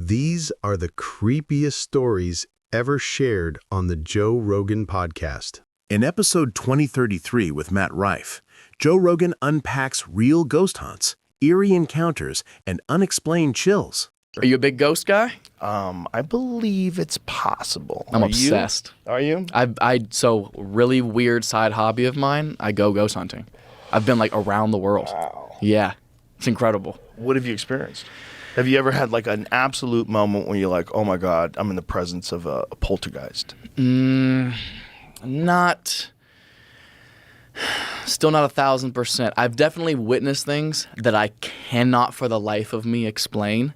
These are the creepiest stories ever shared on the Joe Rogan Podcast. In episode 2033 with Matt Rife, Joe Rogan unpacks real ghost hunts, eerie encounters, and unexplained chills. Are you a big ghost guy? I believe it's possible. I'm obsessed. Are you? So really weird side hobby of mine, I go ghost hunting. I've been like around the world. Wow. Yeah. It's incredible. What have you experienced? Have you ever had like an absolute moment when you're like, oh my God, I'm in the presence of a poltergeist? Still not 1,000%. I've definitely witnessed things that I cannot for the life of me explain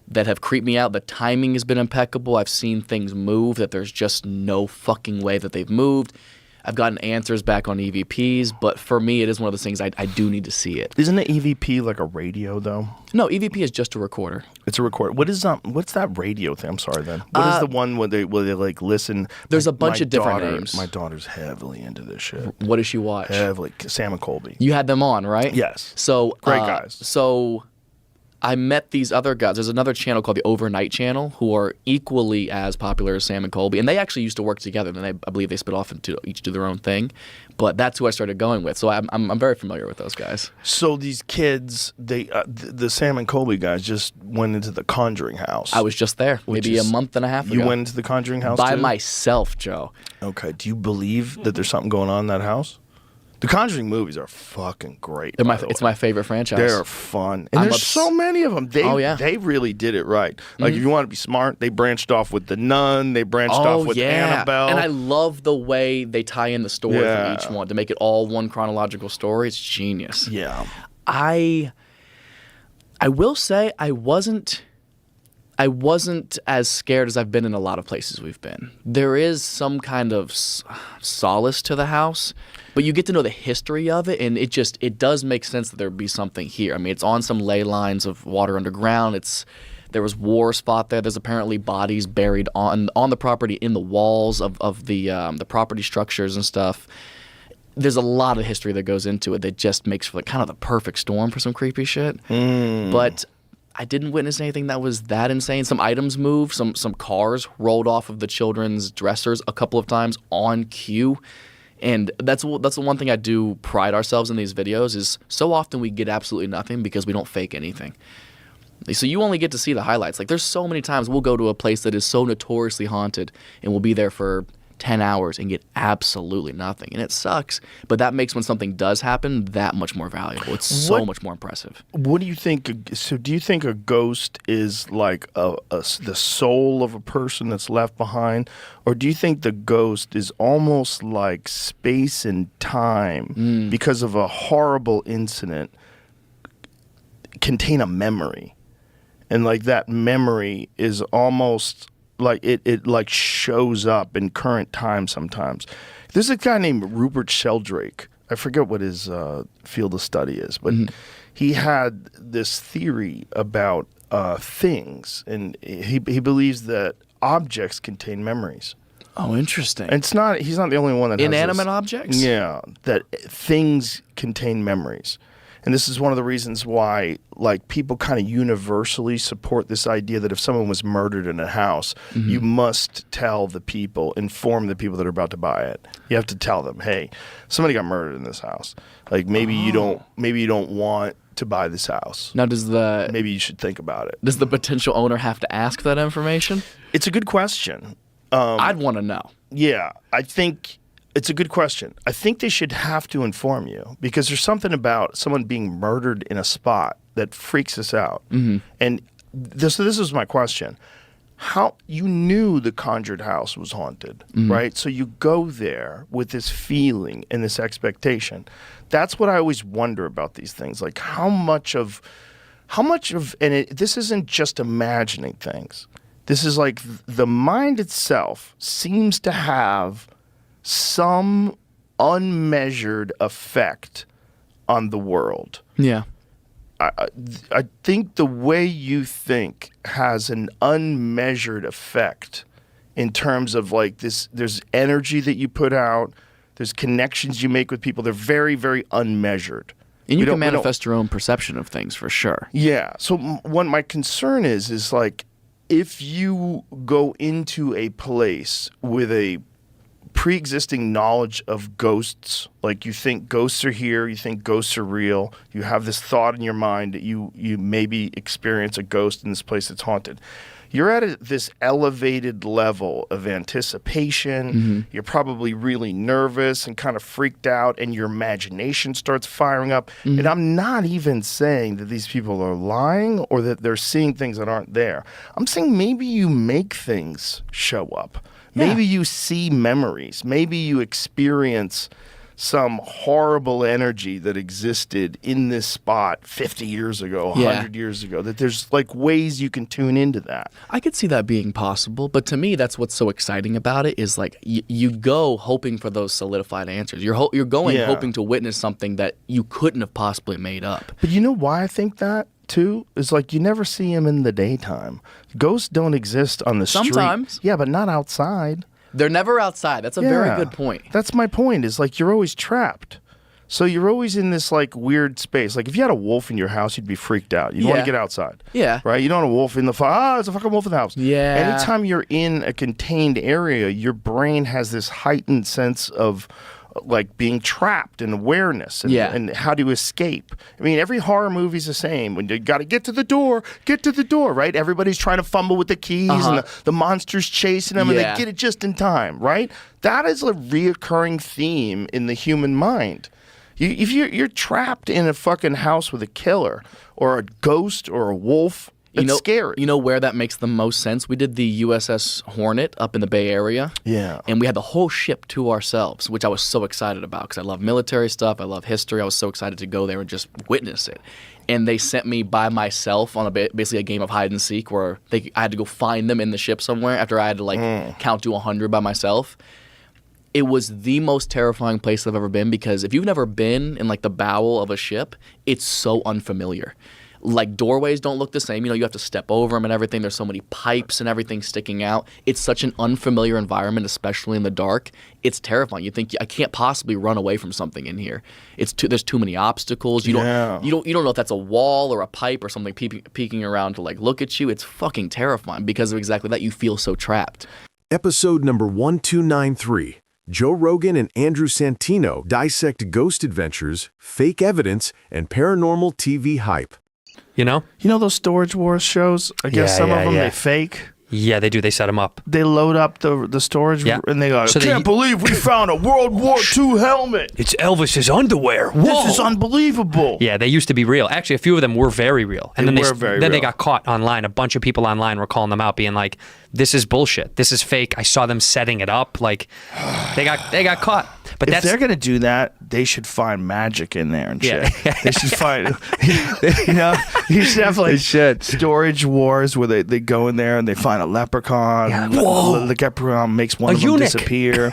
that have creeped me out. The timing has been impeccable. I've seen things move that there's just no fucking way that they've moved. I've gotten answers back on EVPs, but for me, it is one of those things I do need to see it. Isn't an EVP like a radio though? No, EVP is just a recorder. It's a recorder. What's that radio thing? I'm sorry then. What is the one where they like listen? There's a bunch of different names. My daughter's heavily into this shit. What does she watch? Heavily. Sam and Colby. You had them on, right? Yes. So Great guys. So I met these other guys. There's another channel called the Overnight Channel who are equally as popular as Sam and Colby, and they actually used to work together. Then I believe they split off and each do their own thing. But that's who I started going with. So I'm very familiar with those guys. So these kids, the Sam and Colby guys just went into the Conjuring house. I was just there, maybe a month and a half ago. You went into the Conjuring house by too? myself, Joe. Okay. Do you believe that there's something going on in that house? The Conjuring movies are fucking great. It's my favorite franchise. They're fun. And there's so many of them. They really did it right. Like, if you want to be smart, they branched off with The Nun. They branched off with Annabelle. And I love the way they tie in the story for each one to make it all one chronological story. It's genius. Yeah. I will say I wasn't as scared as I've been in a lot of places we've been. There is some kind of solace to the house, but you get to know the history of it, and it does make sense that there'd be something here. I mean, it's on some ley lines of water underground. There was war spot there. There's apparently bodies buried on the property in the walls of the property structures and stuff. There's a lot of history that goes into it that just makes for kind of the perfect storm for some creepy shit. But I didn't witness anything that was that insane. Some items moved. Some cars rolled off of the children's dressers a couple of times on cue. And that's the one thing I do pride ourselves in these videos is so often we get absolutely nothing because we don't fake anything. So you only get to see the highlights. Like, there's so many times we'll go to a place that is so notoriously haunted and we'll be there for 10 hours and get absolutely nothing. And it sucks, but that makes when something does happen that much more valuable. It's so much more impressive. What do you think? So do you think a ghost is like the soul of a person that's left behind? Or do you think the ghost is almost like space and time because of a horrible incident contain a memory? And like that memory is almost like it like shows up in current time sometimes. There's a guy named Rupert Sheldrake. I forget what his field of study is, but he had this theory about things, and he believes that objects contain memories. Oh, interesting. And he's not the only one that has inanimate this. objects? Yeah, that things contain memories. And this is one of the reasons why, like, people kind of universally support this idea that if someone was murdered in a house, you must inform the people that are about to buy it. You have to tell them, hey, somebody got murdered in this house. Like, maybe you don't want to buy this house. Now, maybe you should think about it. Does the potential owner have to ask that information? It's a good question. I'd want to know. Yeah, I think it's a good question. I think they should have to inform you because there's something about someone being murdered in a spot that freaks us out. And this is my question. How you knew the conjured house was haunted, right? So you go there with this feeling and this expectation. That's what I always wonder about these things. Like how much of this isn't just imagining things. This is like the mind itself seems to have some unmeasured effect on the world. Yeah. I think the way you think has an unmeasured effect in terms of like this. There's energy that you put out. There's connections you make with people. They're very, very unmeasured. And you can manifest your own perception of things for sure. Yeah. So what my concern is like, if you go into a place with a pre-existing knowledge of ghosts, like you think ghosts are here, you think ghosts are real, you have this thought in your mind that you maybe experience a ghost in this place that's haunted. You're at this elevated level of anticipation. You're probably really nervous and kind of freaked out, and your imagination starts firing up. And I'm not even saying that these people are lying or that they're seeing things that aren't there. I'm saying maybe you make things show up. Maybe you see memories. Maybe you experience some horrible energy that existed in this spot 50 years ago, 100 years ago, that there's like ways you can tune into that. I could see that being possible, but to me, that's what's so exciting about it is like you go hoping for those solidified answers. You're going hoping to witness something that you couldn't have possibly made up. But you know why I think that? Too is like you never see them in the daytime. Ghosts don't exist on the street. Sometimes. Yeah, but not outside. They're never outside. That's a very good point. That's my point, is like you're always trapped. So you're always in this like weird space. Like if you had a wolf in your house, you'd be freaked out. You'd want to get outside. Yeah. Right? You don't want a wolf in the it's a fucking wolf in the house. Yeah. Anytime you're in a contained area, your brain has this heightened sense of like being trapped and awareness and how to escape. I mean, every horror movie's the same. When you got to get to the door, right? Everybody's trying to fumble with the keys and the monster's chasing them and they get it just in time, right? That is a reoccurring theme in the human mind. If you're trapped in a fucking house with a killer or a ghost or a wolf, it's scary. You know where that makes the most sense? We did the USS Hornet up in the Bay Area. Yeah. And we had the whole ship to ourselves, which I was so excited about because I love military stuff. I love history. I was so excited to go there and just witness it. And they sent me by myself on basically a game of hide and seek where I had to go find them in the ship somewhere after I had to count to 100 by myself. It was the most terrifying place I've ever been because if you've never been in like the bowel of a ship, it's so unfamiliar. Like doorways don't look the same. You have to step over them and everything. There's so many pipes and everything sticking out. It's such an unfamiliar environment, especially in the dark. It's terrifying. You think I can't possibly run away from something in here. There's too many obstacles. You don't know if that's a wall or a pipe or something peeking around to like look at you. It's fucking terrifying because of exactly that. You feel so trapped. Episode number 1293. Joe Rogan and Andrew Santino dissect ghost adventures, fake evidence, and paranormal TV hype. You know those Storage Wars shows? I guess some of them they fake. Yeah, they do. They set them up. They load up the storage and they go, can't believe we found a World War II helmet. It's Elvis's underwear. Whoa. This is unbelievable. Yeah, they used to be real. Actually, a few of them were very real. And then they got caught online. A bunch of people online were calling them out, being like, this is bullshit. This is fake. I saw them setting it up. Like, they got caught. But if they're gonna do that, they should find magic in there and shit. They should find, you should have like Storage Wars where they go in there and they find a leprechaun. Yeah. The leprechaun makes one of them disappear.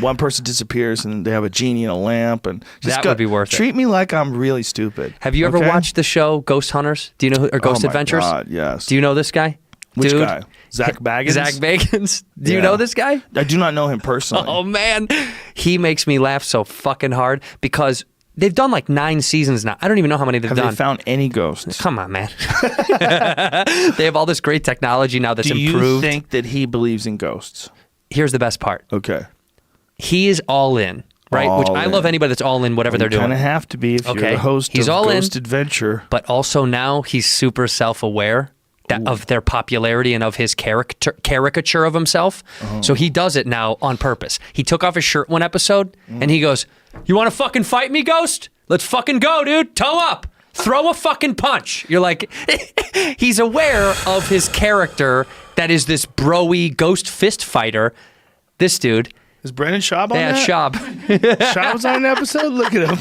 One person disappears and they have a genie in a lamp and that would be worth it. Treat me like I'm really stupid. Have you ever watched the show Ghost Hunters? Do you know or Ghost Adventures? Oh my God, yes. Do you know this guy? Which guy? Zach Baggins? Zach Baggins. Do you know this guy? I do not know him personally. Oh, man. He makes me laugh so fucking hard because they've done like 9 seasons now. I don't even know how many they've done. Have they found any ghosts? Come on, man. They have all this great technology now that's improved. Do you think that he believes in ghosts? Here's the best part. Okay. He is all in. Right, I love anybody that's all in whatever they're doing. You kind of have to be if you're the host of Ghost Adventure. But also now he's super self-aware of their popularity and of his caricature of himself. So he does it now on purpose. He took off his shirt one episode and he goes, "You want to fucking fight me, Ghost? Let's fucking go, dude. Toe up. Throw a fucking punch." You're like, he's aware of his character that is this bro-y ghost fist fighter. This dude. Is Brendan Schaub on that? Yeah, Schaub. Schaub's on an episode? Look at him.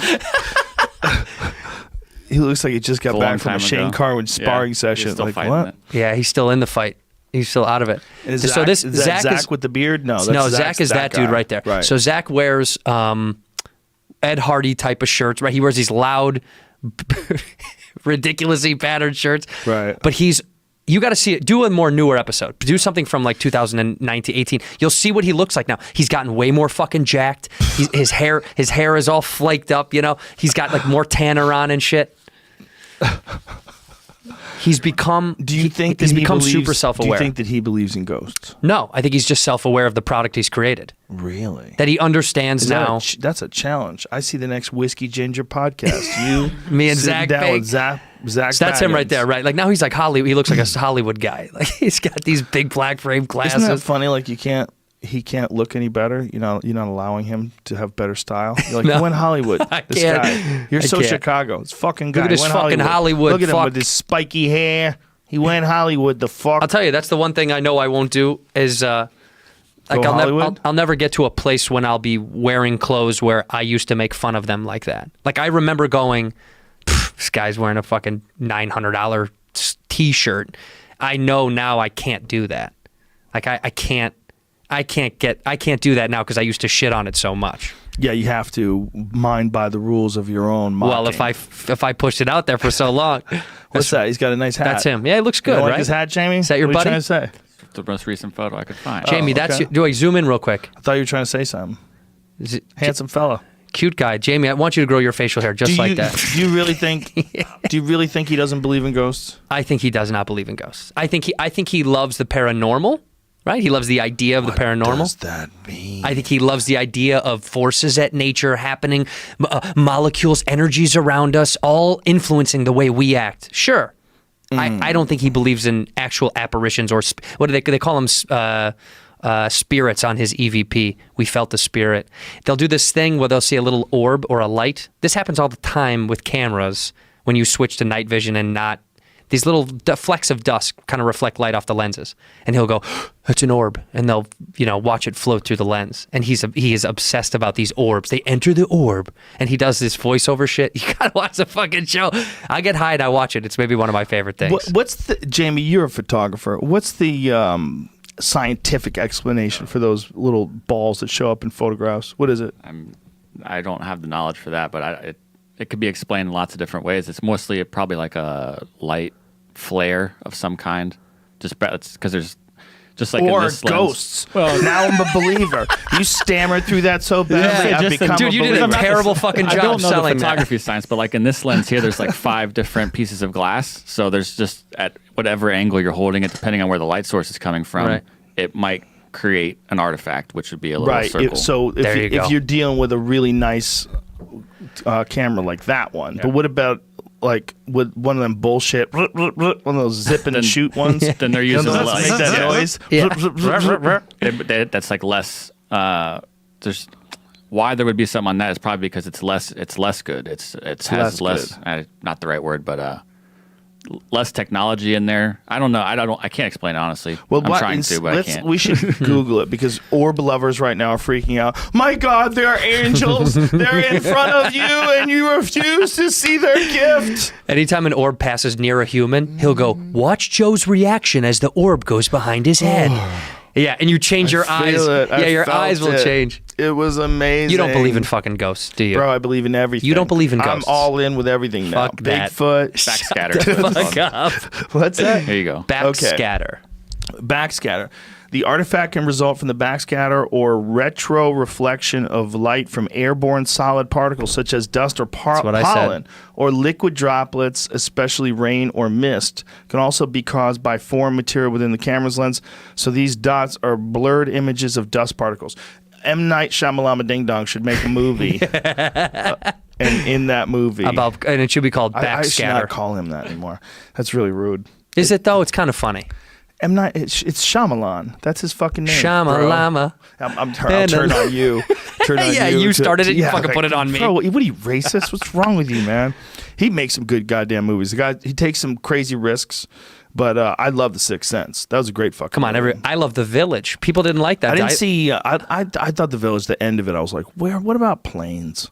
He looks like he just got back from a Shane Carwin sparring session. Like, what? Yeah, he's still in the fight. He's still out of it. Is Zach with the beard? No, Zach is that dude right there. Right. So Zach wears Ed Hardy type of shirts, right? He wears these loud, ridiculously patterned shirts. Right. But you got to see it. Do a more newer episode. Do something from like 2019, 18. You'll see what he looks like now. He's gotten way more fucking jacked. His hair is all flaked up, He's got like more tanner on and shit. he's become. Do you think he's that he become believes, super self-aware? Do you think that he believes in ghosts? No, I think he's just self-aware of the product he's created. Really? That he understands Is now. that's a challenge. I see the next Whiskey Ginger podcast. You, Me and sitting Zach down Big. with Zach. That's him right there, right? Like now he's like Hollywood. He looks like a Hollywood guy. Like he's got these big black frame glasses. Isn't that funny? Like he can't look any better. You're not allowing him to have better style. You're like, No. you went Hollywood. This can't. guy. You're I so can't. Chicago. This fucking guy. Look at this went fucking Hollywood Look at him fuck. with his spiky hair. He went Hollywood. The fuck. I'll tell you, that's the one thing I know I won't do is like I'll never get to a place when I'll be wearing clothes where I used to make fun of them like that. Like I remember going, this guy's wearing a fucking $900 t-shirt. I know now I can't do that. Like I can't do that now because I used to shit on it so much. Yeah, you have to mind by the rules of your own mocking. Well, if I pushed it out there for so long, What's that? He's got a nice hat. that's him. Yeah, it looks You good, don't right? like his hat, Jamie? Is that your what buddy? Are you trying to say? The most recent photo I could find. Jamie, Oh, that's okay. do I zoom in real quick? I thought you were trying to say something. Is it, Handsome fella. cute guy, Jamie. I want you to grow your facial hair just like that. Do you really think? Do you really think he doesn't believe in ghosts? I think he does not believe in ghosts. I think he loves the paranormal, right? He loves the idea of the paranormal. What does that mean? I think he loves the idea of forces at nature happening, molecules, energies around us, all influencing the way we act. Sure. I don't think he believes in actual apparitions or what do they call them? Spirits on his EVP. We felt the spirit. They'll do this thing where they'll see a little orb or a light. This happens all the time with cameras when you switch to night vision and not. These little flecks of dust kind of reflect light off the lenses. And he'll go, it's an orb. And they'll, watch it float through the lens. And he is obsessed about these orbs. They enter the orb. And he does this voiceover shit. You gotta watch the fucking show. I get high and I watch it. It's maybe one of my favorite things. Jamie, you're a photographer. What's the scientific explanation for those little balls that show up in photographs? What is it? I don't have the knowledge for that, but it could be explained in lots of different ways. It's mostly probably like a light flare of some kind, just because there's just like or in this ghosts. Lens. Well, now I'm a believer. You stammered through that so badly. Yeah, I've just become Dude, a you believer. did a terrible fucking I job don't know the selling that. photography science, but like in this lens here, there's like 5 different pieces of glass. So there's just at whatever angle you're holding it, depending on where the light source is coming from, Right. it might create an artifact, which would be a little Right. circle. So There you go. if you're dealing with a really nice camera like that one, but what about like with one of them bullshit, one of those zip and shoot ones? then they're using Those less. make that noise. Yeah. That's like less. There's why there would be something on that is probably because it's less good. It has less not the right word, but less technology in there. I don't know. I can't explain it honestly. Well, I'm trying to, but I can't. We should Google it because orb lovers right now are freaking out. My God, they are angels. They're in front of you, and you refuse to see their gift. Anytime an orb passes near a human, he'll go, watch Joe's reaction as the orb goes behind his head. Yeah, and you change your eyes. Yeah, your eyes will change. It was amazing. You don't believe in fucking ghosts, do you? Bro, I believe in everything. You don't believe in ghosts. I'm all in with everything now. Fuck that. Bigfoot. Backscatter. Fuck up. What's that? Here you go. Backscatter. Backscatter. The artifact can result from the backscatter or retro reflection of light from airborne solid particles such as dust or what I said. pollen, or liquid droplets, especially rain or mist. Can also be caused by foreign material within the camera's lens. So these dots are blurred images of dust particles. M. Night Shyamalan Ding Dong should make a movie. And in that movie, And it should be called I should Backscatter. not call him that anymore. That's really rude. Is it though? It's kind of funny. M. Night, it's Shyamalan. That's his fucking name. Shamalama. I'll turn on you. Turn on Yeah, you started it, you fucking put it on me. Bro, what are you, racist? What's wrong with you, man? He makes some good goddamn movies. The guy, he takes some crazy risks, but I love The Sixth Sense. That was a great fucking Come on, movie. I love The Village. People didn't like that. I didn't see, I thought The Village, the end of it, I was like, what about planes?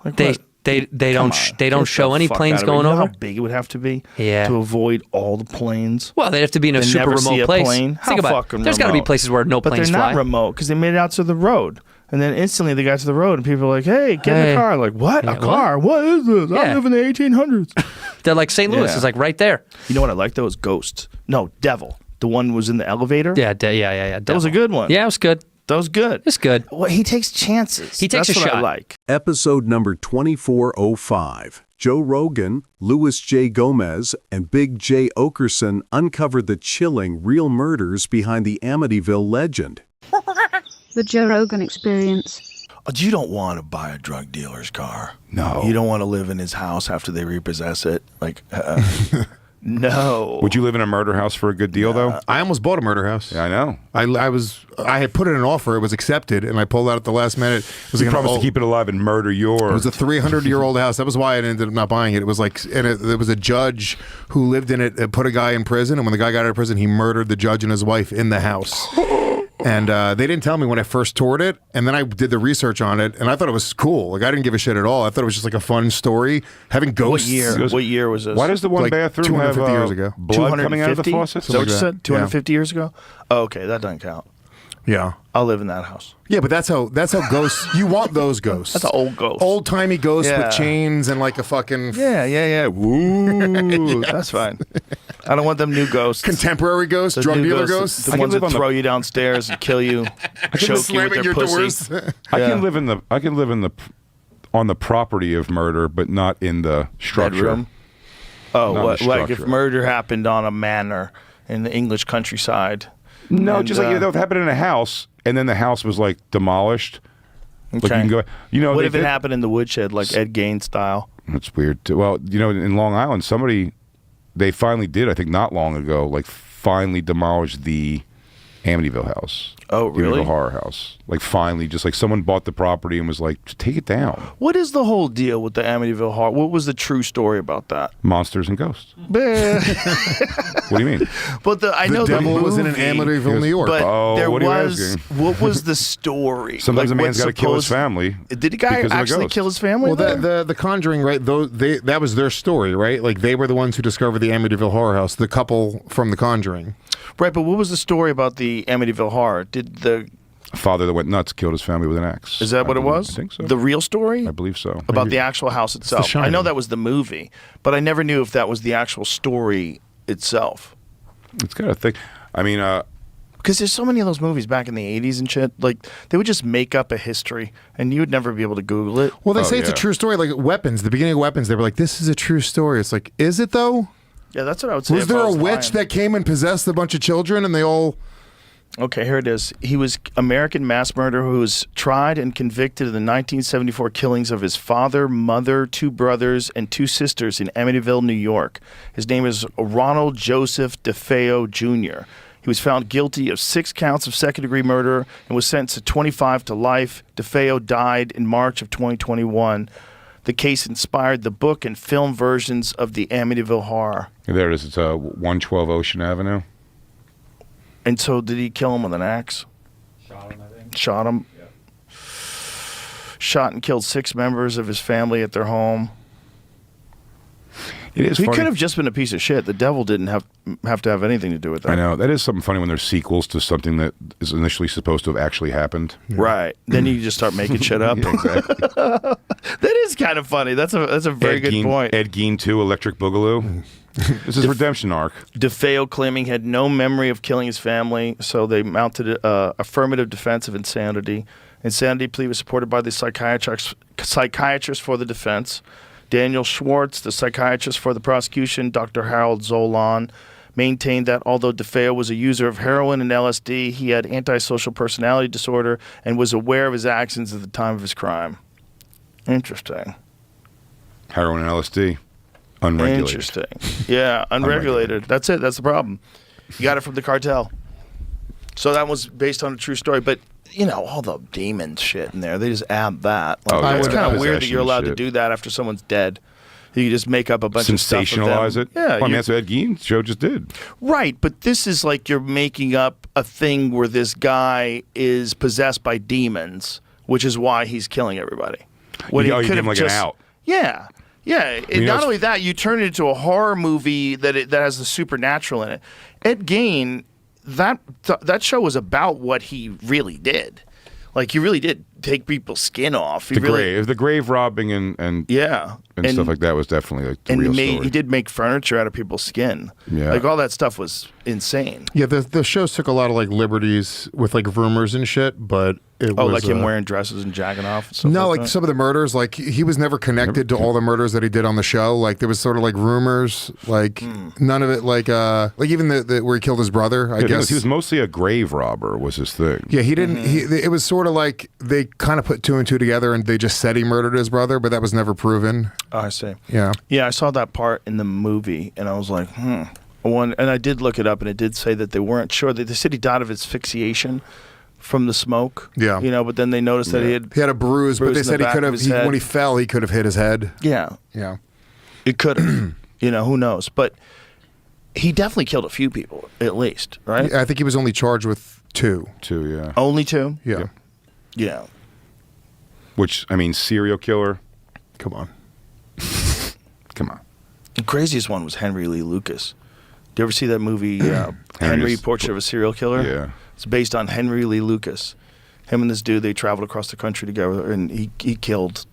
Like, what? They don't Get show the any fuck planes out of it. going You know over. how big it would have to be Yeah. to avoid all the planes? Well, they'd have to be in a And super never see remote a place. plane? Think How about fucking it. There's got to be remote? places where no But planes they're not fly. remote because they made it out to the road. And then instantly they got to the road and people were like, hey, get in Hey. the car. Like, what? Yeah, a car? What is this? Yeah. I live in the 1800s. They're like St. Louis Yeah. is like right there. You know what I like though is Ghost. No, Devil. The one was in the elevator. Yeah. That was a good one. Yeah, it was good. That was good. It's good. Well, he takes chances. He takes That's a what I shot. like. Episode number 2405. Joe Rogan, Louis J. Gomez, and Big J. Okerson uncovered the chilling real murders behind the Amityville legend. The Joe Rogan Experience. You don't want to buy a drug dealer's car. No. You don't want to live in his house after they repossess it. Like, no. Would you live in a murder house for a good deal, though? I almost bought a murder house. Yeah, I know. I had put in an offer, it was accepted, and I pulled out at the last minute. It was You like promised to keep it alive and murder your... It was a 300-year-old house. That was why I ended up not buying it. It was like, and there was a judge who lived in it, put a guy in prison, and when the guy got out of prison, he murdered the judge and his wife in the house. And they didn't tell me when I first toured it, and then I did the research on it, and I thought it was cool. Like, I didn't give a shit at all. I thought it was just like a fun story. Having ghosts. What year was this? Why does the one Like bathroom 250 have years ago. blood coming out of the 250? faucet? Is that what you Something said? like that. 250 years ago? Oh, okay, that doesn't count. Yeah. I'll live in that house. Yeah, but that's how ghosts, you want those ghosts. That's an old ghost. Old-timey ghosts Yeah. with chains and like a fucking Yeah. Woo. That's fine. I don't want them new ghosts. contemporary ghosts, The drug new dealer ghosts, ghosts. The I can ones live that on the- throw you downstairs and kill you, choke you with slamming their your pussy. doors. I Yeah. can live in the on the property of murder, but not in the structure. Bedroom. Oh, Not what, the like if structure. murder happened on a manor in the English countryside? No, And, just like if it happened in a house, and then the house was like demolished. Like you Okay. can go. You know, What they if it did- happened in the woodshed, like Ed Gein style? That's weird. Too. Well, you know, in Long Island, they finally did. I think not long ago, like finally demolished the Amityville house. Oh, really? Amityville Horror House. Like finally, just like someone bought the property and was like, take it down. What is the whole deal with the Amityville Horror? What was the true story about that? Monsters and ghosts. What do you mean? But I know The devil the was in an movie, Amityville, New York. But Oh, there what are you was asking? what was the story? Sometimes Like, a man's what's got to kill his supposed- family. Did the guy because of a actually ghost. kill his family? Well, there? the Conjuring, right? That was their story, right? Like they were the ones who discovered the Amityville Horror House, the couple from the Conjuring. Right, but what was the story about the Amityville Horror? Did the A father that went nuts killed his family with an axe. is that what it was? I think so. The real story I believe so. about the actual house itself. I know Shining. that was the movie, but I never knew if that was the actual story itself. It's got to think. I mean, Because there's so many of those movies back in the 80s and shit. Like, they would just make up a history, and you would never be able to Google it. Well, they say Oh, it's a yeah. true story. Like Weapons, the beginning of Weapons, they were like, "This is a true story." It's like, is it though? Yeah, that's what I would say. Was if there I a was witch lying. that came and possessed a bunch of children, and they all? Okay, here it is. He was American mass murderer who was tried and convicted of the 1974 killings of his father, mother, 2 brothers, and 2 sisters in Amityville, New York. His name is Ronald Joseph DeFeo Jr. He was found guilty of 6 counts of second-degree murder and was sentenced to 25 to life. DeFeo died in March of 2021. The case inspired the book and film versions of the Amityville Horror. there it is. It's 112 Ocean Avenue. And so did he kill him with an axe? Shot him, I think. Shot him. Shot and killed 6 members of his family at their home. It is He funny. could have just been a piece of shit. The devil didn't have to have anything to do with that. I know. That is something funny when there's sequels to something that is initially supposed to have actually happened. Right. Then you just start making shit up. Yeah, exactly. That is kind of funny. That's a very good point. Ed Gein 2, Electric Boogaloo. This is redemption arc. DeFeo claiming he had no memory of killing his family, so they mounted a affirmative defense of insanity. Insanity plea was supported by the psychiatrist for the defense. Daniel Schwartz, the psychiatrist for the prosecution, Dr. Harold Zolan, maintained that although DeFeo was a user of heroin and LSD, he had antisocial personality disorder and was aware of his actions at the time of his crime. Interesting. Heroin and LSD. Unregulated. Interesting. Yeah, unregulated. That's it. That's the problem. You got it from the cartel. So that was based on a true story. But, you know, all the demon shit in there, they just add that. Like, Oh, yeah. it's kind of weird that Possession you're allowed to shit. do that after someone's dead. You just make up a bunch of stuff. Sensationalize it. Yeah. Well, I mean, you- that's what Ed Gein Joe just did. right. But this is like you're making up a thing where this guy is possessed by demons, which is why he's killing everybody. When You he give could him have like an just, out. Yeah. Yeah, You know, not it's- only that, you turn it into a horror movie that has the supernatural in it. Ed Gein, that show was about what he really did. Like, he really did take people's skin off. The grave robbing and yeah, and stuff like that was definitely like the real story. He did make furniture out of people's skin. Yeah. Like all that stuff was insane. Yeah, the shows took a lot of like liberties with like rumors and shit, but it was like him wearing dresses and jacking off and stuff no, like that? some of the murders, like he was never connected to all the murders that he did on the show. Like there was sort of like rumors, like none of it, like even the where he killed his brother. I guess he was mostly a grave robber was his thing. Yeah, he didn't. It was sort of like they kind of put two and two together, and they just said he murdered his brother, but that was never proven. Oh, I see. Yeah, yeah, I saw that part in the movie, and I was like, and I did look it up, and it did say that they weren't sure. They said he died of asphyxiation from the smoke. Yeah, but then they noticed that he had a bruise, but they said he could have. When he fell, he could have hit his head. Yeah, yeah, it could have. Who knows? But he definitely killed a few people, at least, right? I think he was only charged with two. Two, yeah. Only two? Yeah. Yeah. Which, I mean, serial killer. Come on. Come on. The craziest one was Henry Lee Lucas. Do you ever see that movie, Henry, Portrait of a Serial Killer? Yeah. It's based on Henry Lee Lucas. Him and this dude, they traveled across the country together, and he killed,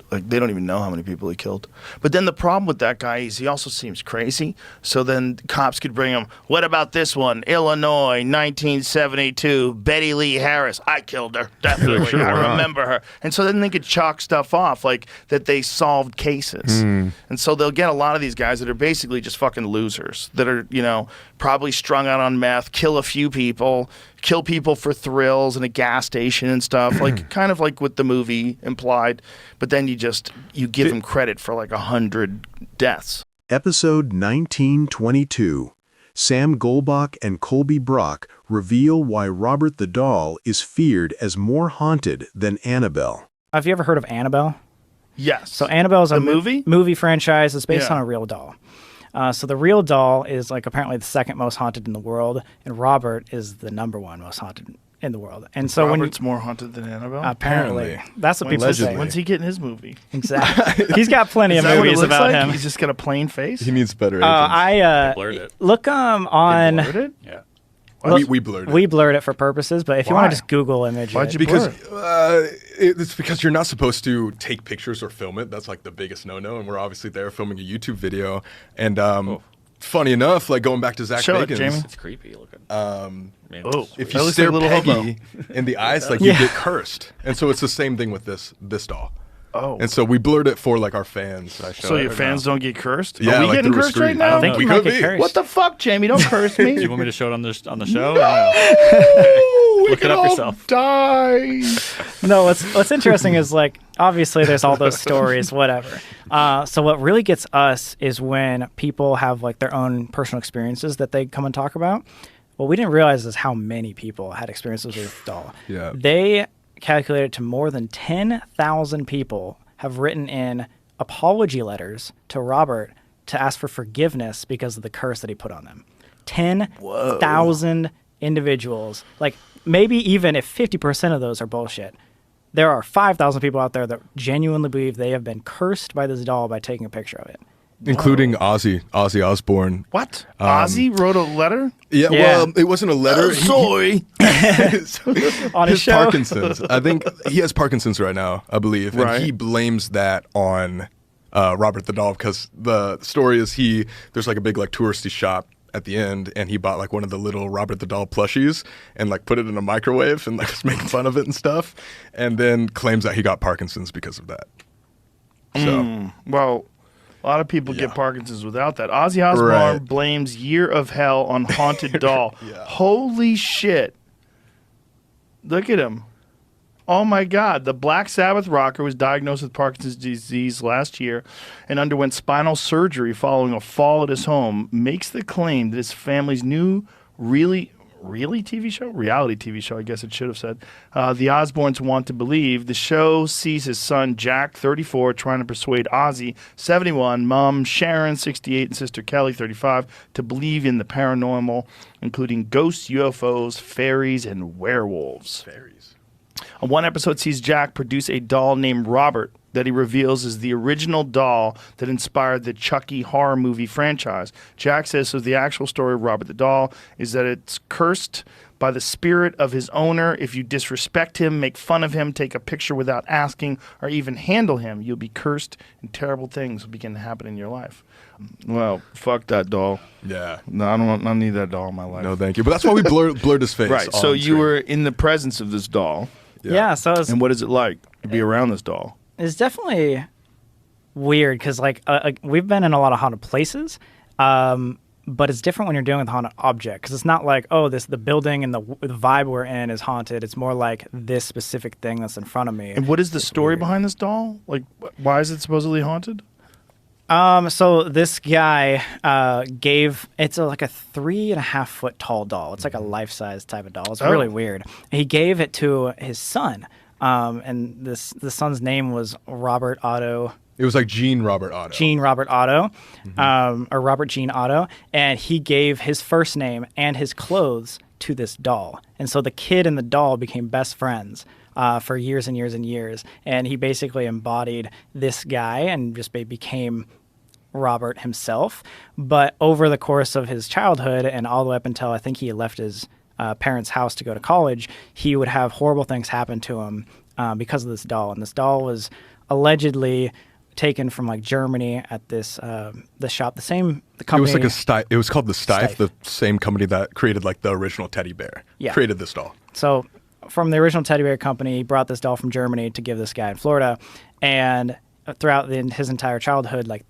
like, they don't even know how many people he killed. But then the problem with that guy is he also seems crazy. So then cops could bring him, what about this one? Illinois, 1972, Betty Lee Harris. I killed her. Definitely. Sure, I why not? remember her. And so then they could chalk stuff off, like that they solved cases. And so they'll get a lot of these guys that are basically just fucking losers that are, probably strung out on meth, kill a few people, kill people for thrills in a gas station and stuff, like kind of like what the movie implied. But then you give them credit for like 100 deaths. Episode 1922. Sam Golbach and Colby Brock reveal why Robert the Doll is feared as more haunted than Annabelle. Have you ever heard of Annabelle? Yes. So Annabelle is a movie franchise that's based Yeah. on a real doll. So the real doll is like apparently the second most haunted in the world, and Robert is the number one most haunted in the world. And so Robert's more haunted than Annabelle? apparently that's what people say. When's he getting his movie? Exactly. He's got plenty Is of that what it movies looks about like? him. He's just got a plain face? He needs better agents. I blurred it. look on. Blurred it? yeah. Look, we blurred it. We blurred it for purposes, but if you Why? want to just Google image Why'd it, you because blur it's because you're not supposed to take pictures or film it. That's like the biggest no-no. And we're obviously there filming a YouTube video. And funny enough, like going back to Zach Show it, Bagans, Jamie. It's creepy looking. if that you looks stare like a little Peggy in the eyes, like you Yeah. get cursed. And so it's the same thing with this doll. Oh. And so we blurred it for like our fans. So your fans don't get cursed? Yeah, Are we like getting through a cursed right screen. now? I think We you might could get be. cursed. What the fuck, Jamie? Don't curse me. Do you want me to show it on the show? We Look it can up all yourself. die. No, what's interesting is like obviously there's all those stories, whatever. So what really gets us is when people have like their own personal experiences that they come and talk about. What we didn't realize is how many people had experiences with doll. Yeah. They calculated to more than 10,000 people have written in apology letters to Robert to ask for forgiveness because of the curse that he put on them. 10,000 individuals. Like maybe even if 50% of those are bullshit, there are 5,000 people out there that genuinely believe they have been cursed by this doll by taking a picture of it. Including Ozzy Osbourne. What? Ozzy wrote a letter? Yeah, Yeah. well, it wasn't a letter. Sorry. On his his show? Parkinson's. I think he has Parkinson's right now, I believe. Right. And he blames that on Robert the Doll because the story is there's like a big like touristy shop at the end and he bought like one of the little Robert the Doll plushies and like put it in a microwave and like was making fun of it and stuff and then claims that he got Parkinson's because of that. So Well, a lot of people Yeah. get Parkinson's without that. Ozzy Osbourne Right. blames Year of Hell on Haunted Doll. Holy shit. Look at him. Oh my God. The Black Sabbath rocker was diagnosed with Parkinson's disease last year and underwent spinal surgery following a fall at his home. Makes the claim that his family's new reality TV show, I guess it should have said. The Osbournes want to believe. The show sees his son, Jack, 34, trying to persuade Ozzy, 71, mom, Sharon, 68, and sister Kelly, 35, to believe in the paranormal, including ghosts, UFOs, fairies, and werewolves. One episode sees Jack produce a doll named Robert that he reveals is the original doll that inspired the Chucky horror movie franchise. Jack says so the actual story of Robert the doll is that it's cursed by the spirit of his owner. If you disrespect him, make fun of him, take a picture without asking, or even handle him, you'll be cursed and terrible things will begin to happen in your life. Well, fuck that doll. Yeah. No, I don't need that doll in my life. No, thank you. But that's why we blurred his face. Right. So on you screen. were in the presence of this doll. Yeah. So And what is it like to be around this doll? it's definitely weird because like we've been in a lot of haunted places. But it's different when you're dealing with a haunted object because it's not like, oh, the building and the vibe we're in is haunted. It's more like this specific thing that's in front of me. And what is the story behind this doll? Like, why is it supposedly haunted? So this guy it's like a 3.5 foot tall doll. It's like a life size type of doll. It's really weird. He gave it to his son, and the son's name was Robert Otto. It was like Gene Robert Otto. Gene Robert Otto, or Robert Gene Otto, and he gave his first name and his clothes to this doll. And so the kid and the doll became best friends for years and years and years. And he basically embodied this guy and just became Robert himself. But over the course of his childhood and all the way up until I think he left his parents' house to go to college, he would have horrible things happen to him because of this doll. And this doll was allegedly taken from like Germany at this the shop, the company. It was like it was called the Steiff, Steiff. the same company that created like the original teddy bear. Yeah. Created this doll. So from the original teddy bear company, he brought this doll from Germany to give this guy in Florida, and throughout his entire childhood, like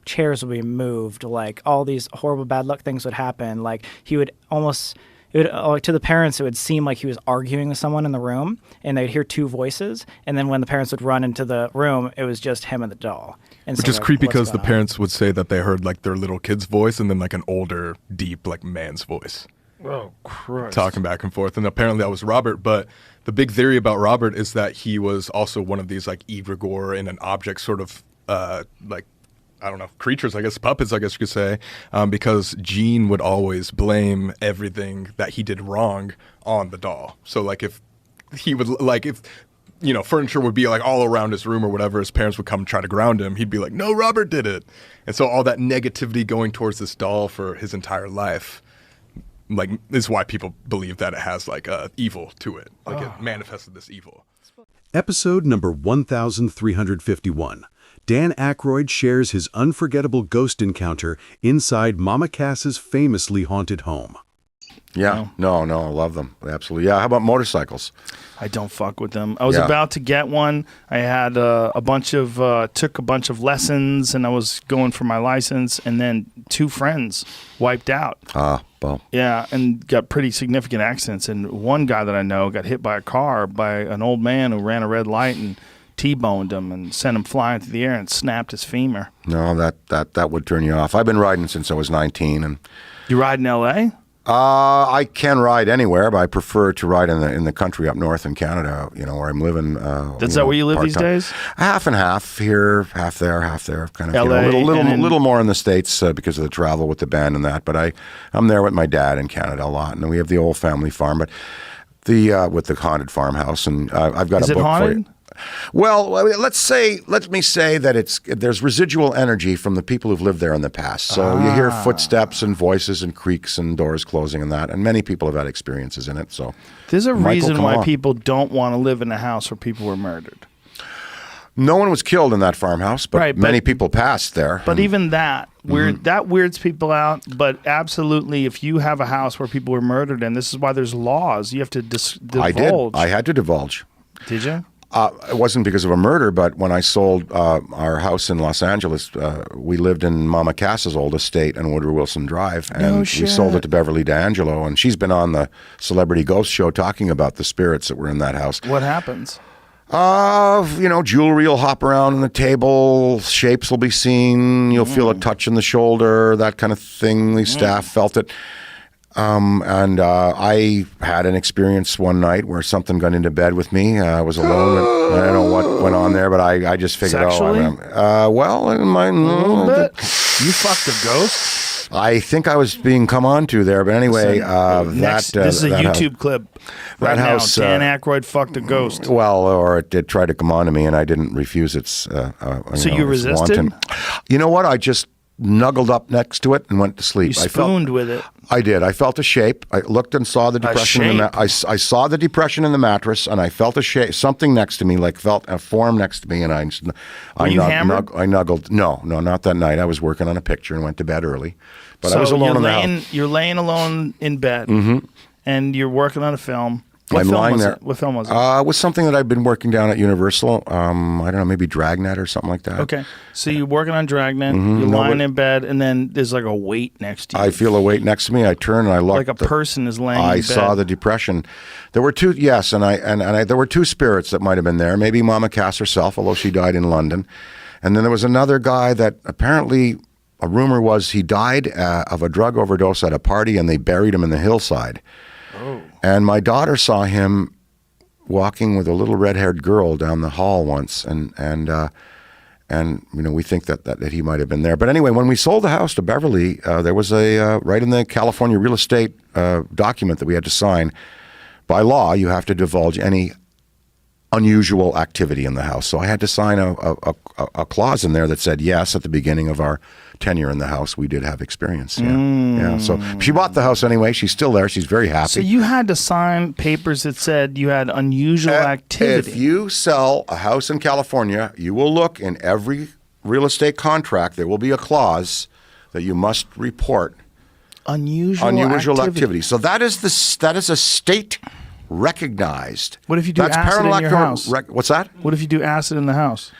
chairs would be moved, like all these horrible bad luck things would happen. Like he would almost. To the parents, it would seem like he was arguing with someone in the room, and they'd hear two voices. And then when the parents would run into the room, it was just him and the doll. And Which is creepy because the parents would say that they heard like their little kid's voice and then like an older, deep, like man's voice. Oh, Christ. Talking back and forth. And apparently that was Robert. But the big theory about Robert is that he was also one of these like egregore in an object sort of like, I don't know, creatures, I guess, puppets, I guess you could say, because Gene would always blame everything that he did wrong on the doll. So, like, if furniture would be like all around his room or whatever, his parents would come and try to ground him, he'd be like, no, Robert did it. And so all that negativity going towards this doll for his entire life, like, is why people believe that it has, like, evil to it. Like, it manifested this evil. Episode number 1351. Dan Aykroyd shares his unforgettable ghost encounter inside Mama Cass's famously haunted home. Yeah, no, I love them. Absolutely. Yeah, how about motorcycles? I don't fuck with them. I was about to get one. I had took a bunch of lessons, and I was going for my license, and then two friends wiped out. Well. Yeah, and got pretty significant accidents. And one guy that I know got hit by a car by an old man who ran a red light and T-boned him and sent him flying through the air and snapped his femur. No, that would turn you off. I've been riding since I was 19, and you ride in L.A.? I can ride anywhere, but I prefer to ride in the country up north in Canada. Where I'm living. Is that where you live part-time. these days? Half and half here, half there, kind of. LA, little more in the States because of the travel with the band and that. But I'm there with my dad in Canada a lot, and we have the old family farm, but with the haunted farmhouse, and I've got a book for you. Well, let me say that there's residual energy from the people who've lived there in the past. So you hear footsteps and voices and creaks and doors closing and that, and many people have had experiences in it. So there's a reason why people don't want to live in a house where people were murdered. No one was killed in that farmhouse, but many people passed there. But even that weirds people out. But absolutely, if you have a house where people were murdered, and this is why there's laws, you have to divulge. I had to divulge. Did you? It wasn't because of a murder, but when I sold our house in Los Angeles, we lived in Mama Cass's old estate on Woodrow Wilson Drive, and we sold it to Beverly D'Angelo, and she's been on the Celebrity Ghost Show talking about the spirits that were in that house. What happens? Jewelry will hop around on the table, shapes will be seen, you'll feel a touch in the shoulder, that kind of thing. The staff felt it. And I had an experience one night where something got into bed with me. I was alone. I don't know what went on there, but I just figured, Sexually? a little bit. You fucked a ghost? I think I was being come on to there, but anyway, This is a YouTube clip right now. Dan Aykroyd fucked a ghost. Well, or it did try to come on to me, and I didn't refuse its. So you resisted? Wanton. You know what? I just snuggled up next to it and went to sleep. You spooned with it. I did. I felt a shape. I looked and saw the depression. I saw the depression in the mattress, and I felt a shape, something next to me, like felt a form next to me, and I nuggled. No, not that night. I was working on a picture and went to bed early. But I was alone in the house. You're laying alone in bed, and you're working on a film. I'm lying there. What film was it? It was something that I'd been working down at Universal. I don't know, maybe Dragnet or something like that. Okay. So you're working on Dragnet, you're lying in bed, and then there's like a weight next to you. I feel a weight next to me. I turn and I look. Like a person is laying in bed. I saw the depression. There were two, yes, and there were two spirits that might have been there. Maybe Mama Cass herself, although she died in London. And then there was another guy that apparently, a rumor was he died of a drug overdose at a party, and they buried him in the hillside. Oh. And my daughter saw him walking with a little red-haired girl down the hall once, and we think that he might have been there. But anyway, when we sold the house to Beverly, there was a right in the California real estate document that we had to sign. By law, you have to divulge any unusual activity in the house. So I had to sign a clause in there that said, yes, at the beginning of our tenure in the house, we did have experience. Yeah. So she bought the house anyway. She's still there. She's very happy. So you had to sign papers that said you had unusual activity. If you sell a house in California, you will look in every real estate contract. There will be a clause that you must report unusual activity. So that is a state recognized. What if you do acid in your house? What's that? What if you do acid in the house?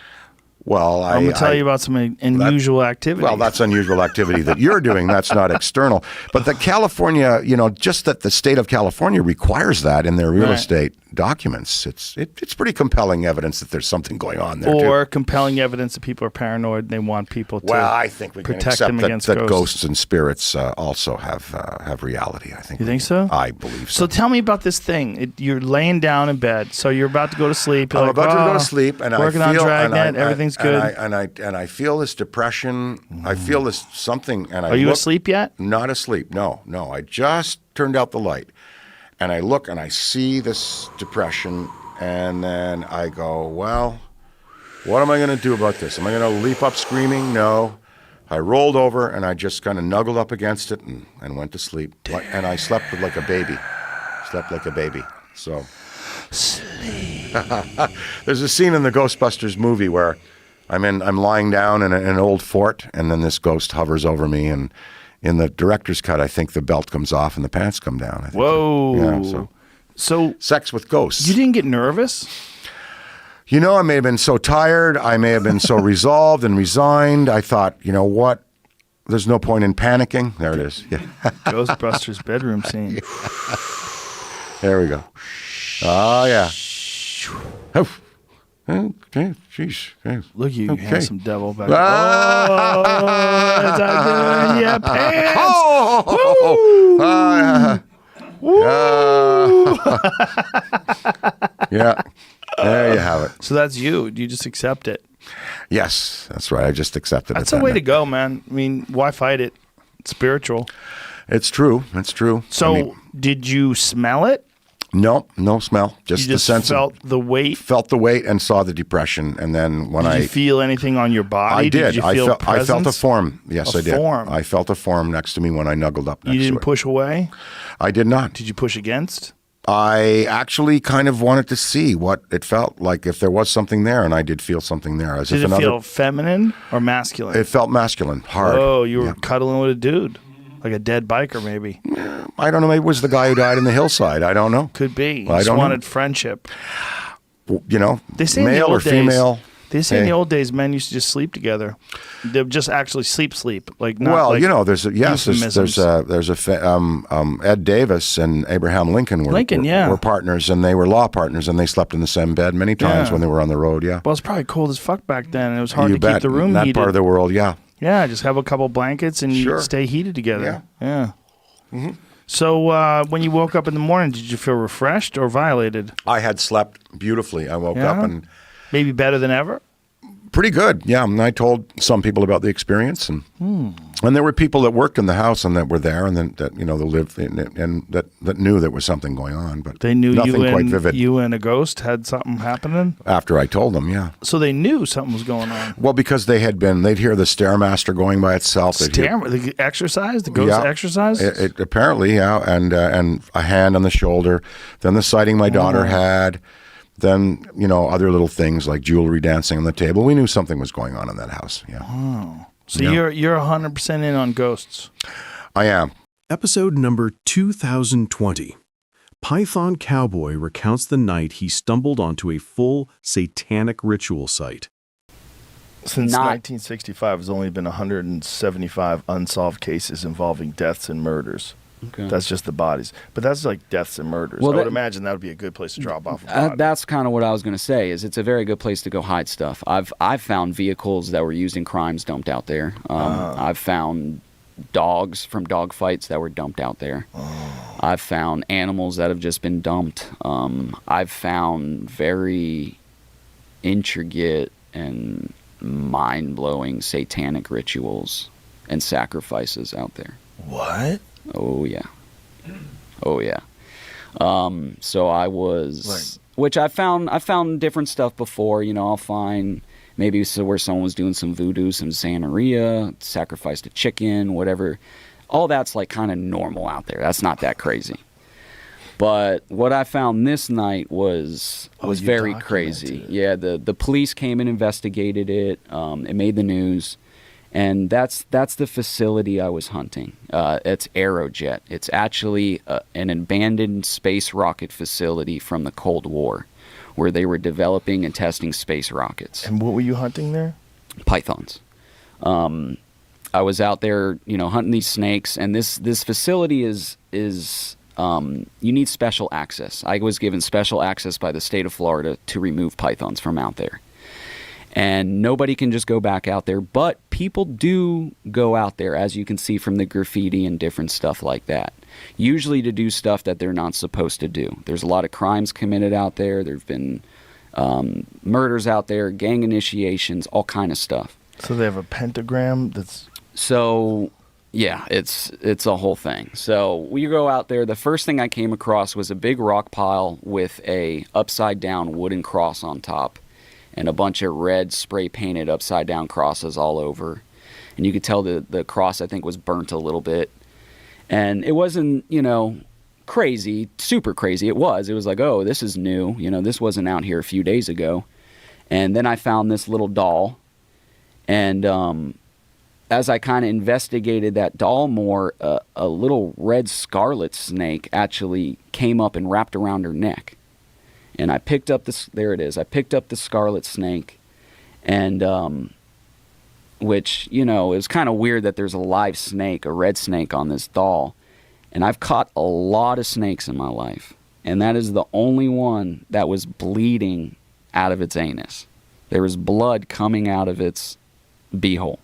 Well, I'm going to tell you about some unusual activity. Well, that's unusual activity that you're doing. That's not external. But the California, just that the state of California requires that in their real estate documents. It's pretty compelling evidence that there's something going on there. Or compelling evidence that people are paranoid and they want people to I think we can protect accept them against that ghosts and spirits also have reality. I think. You think so? I believe so. So tell me about this thing. You're laying down in bed, so you're about to go to sleep. I'm about to go to sleep, and working on Dragnet, everything's good. And I feel this depression. I feel this something. And are you asleep yet? Not asleep. No. I just turned out the light, and I look and I see this depression, and then I go, well, what am I going to do about this? Am I going to leap up screaming? No. I rolled over and I just kind of snuggled up against it and went to sleep. And I slept like a baby. So sleep. There's a scene in the Ghostbusters movie where I'm lying down in an old fort, and then this ghost hovers over me, and in the director's cut, I think the belt comes off and the pants come down. I think. Whoa. Yeah, so sex with ghosts. You didn't get nervous? I may have been so tired. I may have been so resolved and resigned. I thought, you know what? There's no point in panicking. There it is. Yeah. Ghostbusters bedroom scene. There we go. Oh, yeah. Okay, jeez. Look, you handsome devil back there. Oh, that's how good. Yeah, pants. Yeah. There you have it. So that's you. You just accept it. Yes, that's right. I just accepted it. That's the way to go, man. I mean, why fight it? It's spiritual. It's true. So, did you smell it? No smell. Just the sense felt the weight. Felt the weight and saw the depression, and then did you feel anything on your body? I did. You feel I felt a form. Yes, I did. Form. I felt a form next to me when I snuggled up next to it. You didn't push away? I did not. Did you push against? I actually kind of wanted to see what it felt like, if there was something there, and I did feel something there. Did it feel feminine or masculine? It felt masculine, hard. Oh, you were cuddling with a dude. Like a dead biker, maybe. I don't know. Maybe it was the guy who died in the hillside. I don't know. Could be. I just wanted friendship. They say male or female. They say in the old days, men used to just sleep together. They would just actually sleep. Like not. Well, like there's Ed Davis and Abraham Lincoln were partners, and they were law partners, and they slept in the same bed many times when they were on the road. Yeah. Well, it's probably cold as fuck back then, and it was hard to keep the room in that heated. part of the world. Yeah. Yeah, just have a couple blankets and you stay heated together. Yeah. Mm-hmm. So when you woke up in the morning, did you feel refreshed or violated? I had slept beautifully. I woke up and maybe better than ever. Pretty good. Yeah, and I told some people about the experience, and And there were people that worked in the house and that were there, and then that lived and that knew there was something going on, but They knew nothing quite vivid. you and a ghost had something happening? After I told them, yeah. So they knew something was going on. Well, because they'd hear the Stairmaster going by itself. The exercise? The ghost exercise? It apparently, yeah, and a hand on the shoulder, then the sighting my daughter had, then, other little things like jewelry dancing on the table. We knew something was going on in that house, yeah. Oh. So you're 100% in on ghosts. I am. Episode number 2020. Python Cowboy recounts the night he stumbled onto a full satanic ritual site. Since 1965, there's only been 175 unsolved cases involving deaths and murders. Okay. That's just the bodies. But that's like deaths and murders. Well, I would imagine that would be a good place to drop off a body. That's kind of what I was going to say, is it's a very good place to go hide stuff. I've found vehicles that were used in crimes dumped out there. I've found dogs from dog fights that were dumped out there. I've found animals that have just been dumped. I've found very intricate and mind-blowing satanic rituals and sacrifices out there. What? Oh yeah. So I was, which I found different stuff before. I'll find maybe where someone was doing some voodoo, some Santeria, sacrificed a chicken, whatever. All that's like kind of normal out there. That's not that crazy. But what I found this night was very crazy. Yeah, the police came and investigated it. It made the news. And that's the facility I was hunting. It's Aerojet. It's actually an abandoned space rocket facility from the Cold War, where they were developing and testing space rockets. And what were you hunting there? Pythons. I was out there, hunting these snakes, and this facility is you need special access. I was given special access by the state of Florida to remove pythons from out there. And nobody can just go back out there, but people do go out there, as you can see from the graffiti and different stuff like that, usually to do stuff that they're not supposed to do. There's a lot of crimes committed out there. There have been murders out there, gang initiations, all kind of stuff. So they have a pentagram that's... So, yeah, it's a whole thing. So we go out there. The first thing I came across was a big rock pile with a upside-down wooden cross on top, and a bunch of red spray-painted upside-down crosses all over. And you could tell the cross, I think, was burnt a little bit. And it wasn't, crazy, super crazy. It was like, oh, this is new. This wasn't out here a few days ago. And then I found this little doll. And as I kind of investigated that doll more, a little red scarlet snake actually came up and wrapped around her neck. And I picked up this, there it is. I picked up the scarlet snake, and which, it was kind of weird that there's a live snake, a red snake on this doll. And I've caught a lot of snakes in my life, and that is the only one that was bleeding out of its anus. There was blood coming out of its beehole,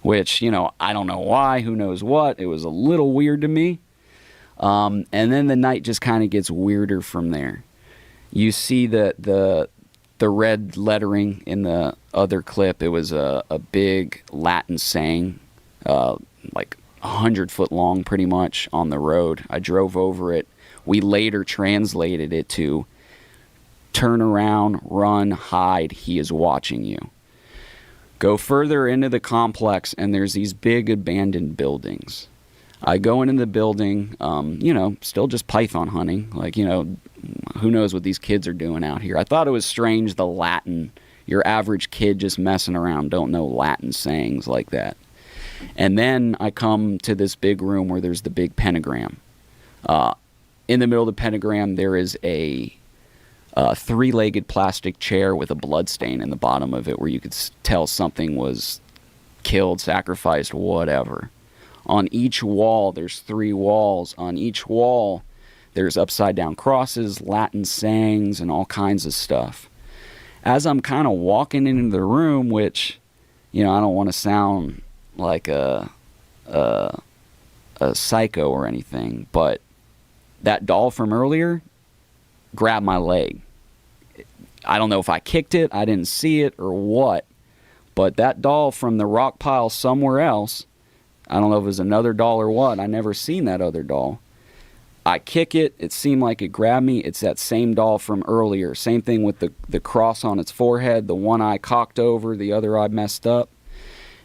which, I don't know why, who knows what. It was a little weird to me. And then the night just kind of gets weirder from there. You see the red lettering in the other clip. It was a big Latin saying, like 100 foot long pretty much, on the road. I drove over it. We later translated it to turn around, run, hide, he is watching you. Go further into the complex and there's these big abandoned buildings. I go into the building, still just python hunting. Like, who knows what these kids are doing out here. I thought it was strange, the Latin, your average kid just messing around, don't know Latin sayings like that. And then I come to this big room where there's the big pentagram. In the middle of the pentagram, there is a three-legged plastic chair with a blood stain in the bottom of it where you could tell something was killed, sacrificed, whatever. On each wall, there's 3 walls. On each wall, there's upside-down crosses, Latin sayings, and all kinds of stuff. As I'm kind of walking into the room, which, I don't want to sound like a psycho or anything, but that doll from earlier grabbed my leg. I don't know if I kicked it, I didn't see it, or what, but that doll from the rock pile somewhere else I don't know if it was another doll or what. I never seen that other doll. I kick it. It seemed like it grabbed me. It's that same doll from earlier. Same thing with the cross on its forehead, the one eye cocked over, the other eye messed up.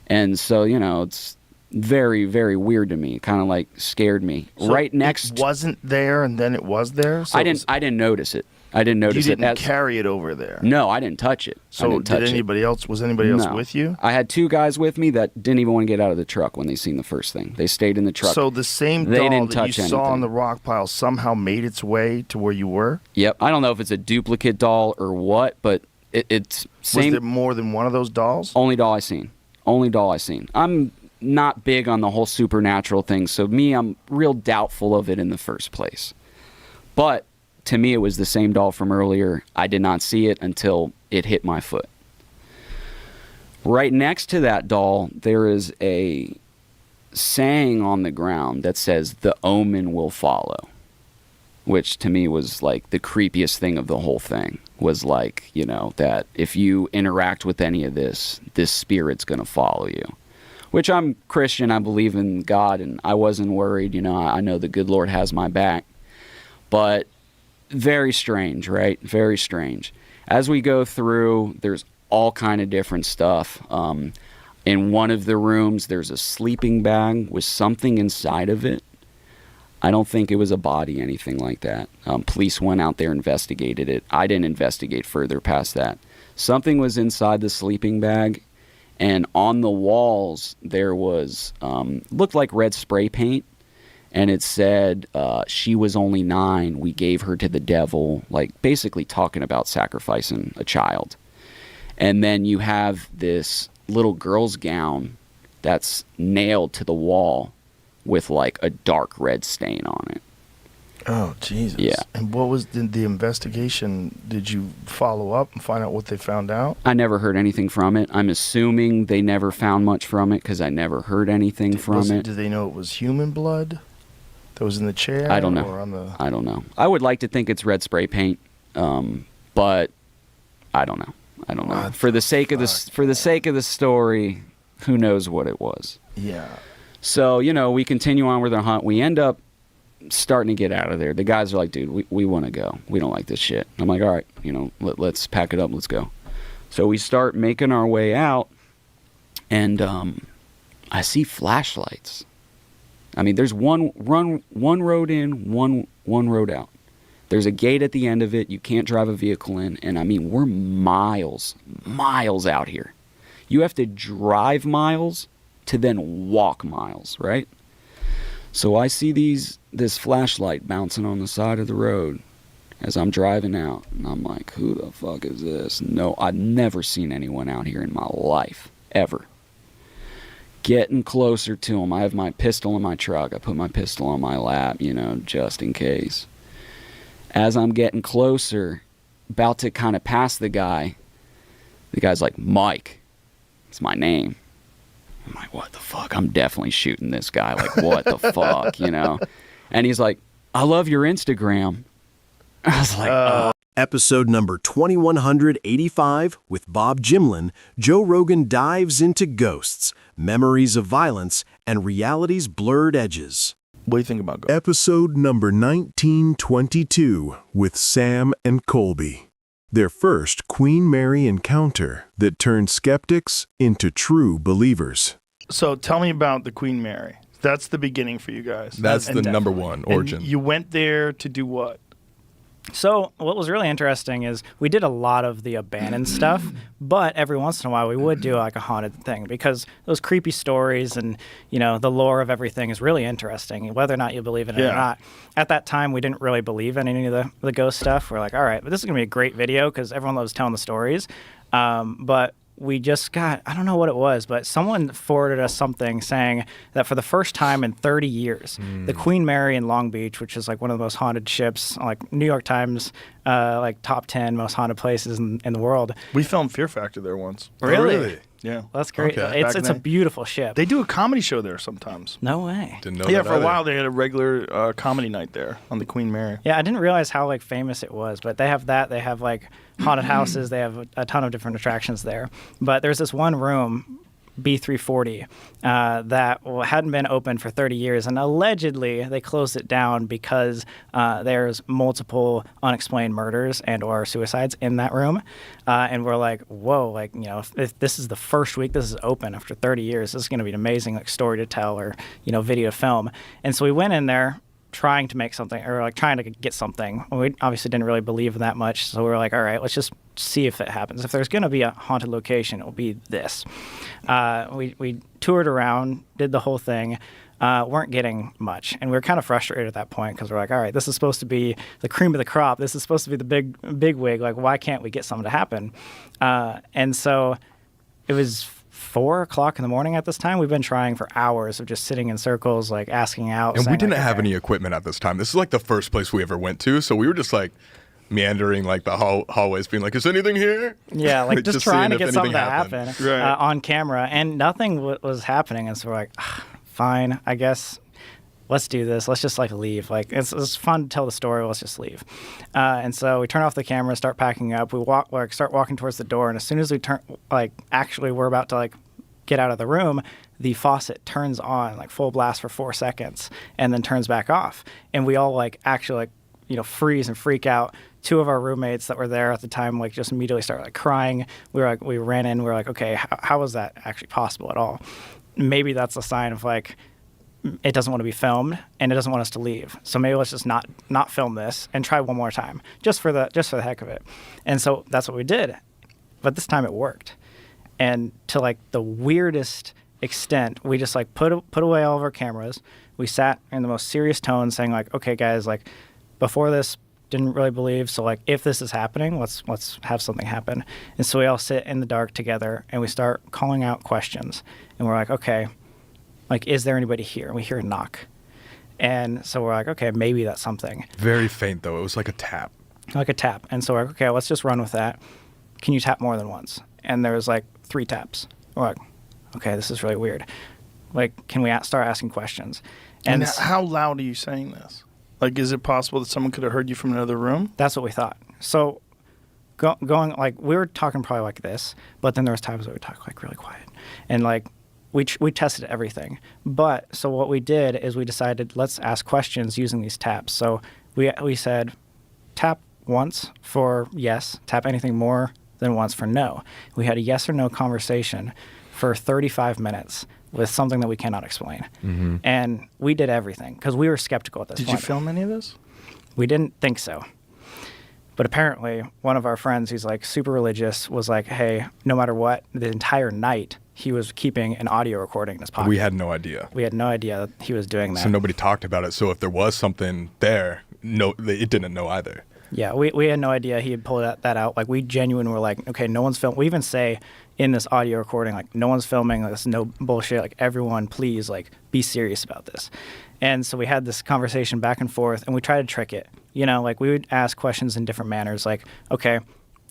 And so, it's very, very weird to me. Kind of like scared me. So right next. It wasn't there, and then it was there. So I didn't notice it. I didn't notice it. You didn't carry it over there. No, I didn't touch it. So did anybody else? Was anybody else with you? I had 2 guys with me that didn't even want to get out of the truck when they seen the first thing. They stayed in the truck. So the same doll that you saw on the rock pile somehow made its way to where you were? Yep. I don't know if it's a duplicate doll or what, but it's same. Was there more than one of those dolls? Only doll I seen. I'm not big on the whole supernatural thing, so I'm real doubtful of it in the first place. But to me, it was the same doll from earlier. I did not see it until it hit my foot. Right next to that doll, there is a saying on the ground that says, "The omen will follow," which to me was like the creepiest thing of the whole thing. Was like, that if you interact with any of this spirit's going to follow you. Which I'm Christian, I believe in God, and I wasn't worried. I know the good Lord has my back. But very strange, right? Very strange. As we go through, there's all kind of different stuff. In one of the rooms, there's a sleeping bag with something inside of it. I don't think it was a body, anything like that. Police went out there, investigated it. I didn't investigate further past that. Something was inside the sleeping bag, and on the walls there was, looked like red spray paint. And it said, she was only 9. We gave her to the devil, like basically talking about sacrificing a child. And then you have this little girl's gown that's nailed to the wall with like a dark red stain on it. Oh, Jesus. Yeah. And what was the investigation? Did you follow up and find out what they found out? I never heard anything from it. I'm assuming they never found much from it because I never heard anything from it. Did they know it was human blood that was in the chair? I don't know. Or on the... I don't know. I would like to think it's red spray paint, but I don't know. For the sake of the story, who knows what it was? Yeah. So we continue on with our hunt. We end up starting to get out of there. The guys are like, "Dude, we want to go. We don't like this shit." I'm like, "All right, let's pack it up. Let's go." So we start making our way out, and I see flashlights. I mean, there's one road in, one road out. There's a gate at the end of it. You can't drive a vehicle in. And I mean, we're miles out here. You have to drive miles to then walk miles, right? So I see this flashlight bouncing on the side of the road as I'm driving out. And I'm like, who the fuck is this? No, I've never seen anyone out here in my life, ever. Getting closer to him. I have my pistol in my truck. I put my pistol on my lap, just in case. As I'm getting closer, about to kind of pass the guy's like, "Mike." It's my name. I'm like, what the fuck? I'm definitely shooting this guy. Like, what the fuck, And he's like, "I love your Instagram." I was like, Episode number 2185 with Bob Gimlin, Joe Rogan dives into ghosts, memories of violence, and reality's blurred edges. What do you think about ghosts? Episode number 1922 with Sam and Colby. Their first Queen Mary encounter that turned skeptics into true believers. So tell me about the Queen Mary. That's the beginning for you guys. That's the number one origin. And you went there to do what? So what was really interesting is we did a lot of the abandoned stuff, but every once in a while we would do like a haunted thing because those creepy stories and, the lore of everything is really interesting, whether or not you believe in it or not. At that time, we didn't really believe in any of the ghost stuff. We're like, all right, but this is going to be a great video because everyone loves telling the stories. But we just got, I don't know what it was, but someone forwarded us something saying that for the first time in 30 years, the Queen Mary in Long Beach, which is like one of the most haunted ships, like New York Times, like top 10 most haunted places in the world. We filmed Fear Factor there once. Really? Yeah. That's great. Okay. It's a beautiful ship. They do a comedy show there sometimes. No way. Didn't know Yeah, that for a either. while they had a regular comedy night there on the Queen Mary. Yeah, I didn't realize how like famous it was, but they have that. They have like haunted houses. They have a ton of different attractions there. But there's this one room B340 that hadn't been open for 30 years, and allegedly they closed it down because there's multiple unexplained murders and or suicides in that room, and we're like, whoa, like, you know, if this is the first week this is open after 30 years, this is going to be an amazing like story to tell or, you know, video to film. And so we went in there trying to make something or like trying to get something. We obviously didn't really believe in that much, so we were like, all right, let's just see if it happens. If there's going to be a haunted location, it'll be this. We toured around, did the whole thing, weren't getting much, and we were kind of frustrated at that point because we're like, all right, this is supposed to be the cream of the crop. This is supposed to be the big wig. Like, why can't we get something to happen? And so it was 4 o'clock in the morning at this time. We've been trying for hours of just sitting in circles, like asking out. And we didn't like, have okay. any equipment at this time. This is like the first place we ever went to. So we were just like meandering like the hallways being like, is anything here? Yeah, like just trying to seeing if get something to anything happen Right. on camera. And nothing was happening. And so we're like, fine, I guess. Let's do this. Let's just like leave. Like it's fun to tell the story. Let's just leave. And so we turn off the camera, start packing up. We start walking towards the door. And as soon as we we're about to like get out of the room, the faucet turns on like full blast for 4 seconds and then turns back off. And we all like actually like, you know, freeze and freak out. 2 of our roommates that were there at the time like just immediately started like crying. We ran in. We were like, okay, how is that actually possible at all? Maybe that's a sign of like, it doesn't want to be filmed and it doesn't want us to leave. So maybe let's just not film this and try one more time just for the heck of it. And so that's what we did. But this time it worked. And to like the weirdest extent, we just like put away all of our cameras. We sat in the most serious tone saying like, okay guys, like before this didn't really believe. So like if this is happening, let's have something happen. And so we all sit in the dark together and we start calling out questions. And we're like, okay, like, is there anybody here? And we hear a knock. And so we're like, okay, maybe that's something. Very faint, though. It was like a tap. Like a tap. And so we're like, okay, let's just run with that. Can you tap more than once? And there was like 3 taps. We're like, okay, this is really weird. Like, can we start asking questions? And how loud are you saying this? Like, is it possible that someone could have heard you from another room? That's what we thought. So going, like, we were talking probably like this, but then there was times where we talk like really quiet. And like, we tested everything. But so what we did is we decided let's ask questions using these taps. So we said tap once for yes, tap anything more than once for no. We had a yes or no conversation for 35 minutes with something that we cannot explain. Mm-hmm. And we did everything because we were skeptical at this point. Did you film any of this? We didn't think so. But apparently one of our friends who's like super religious was like, hey, no matter what, the entire night he was keeping an audio recording in his pocket. We had no idea. We had no idea that he was doing that. So nobody talked about it. So if there was something there, it didn't know either. Yeah, we had no idea he had pulled that out. Like, we genuinely were like, okay, no one's filming. We even say in this audio recording, like, no one's filming. Like, this is no bullshit. Like, everyone, please, like, be serious about this. And so we had this conversation back and forth, and we tried to trick it. You know, like, we would ask questions in different manners. Like, okay,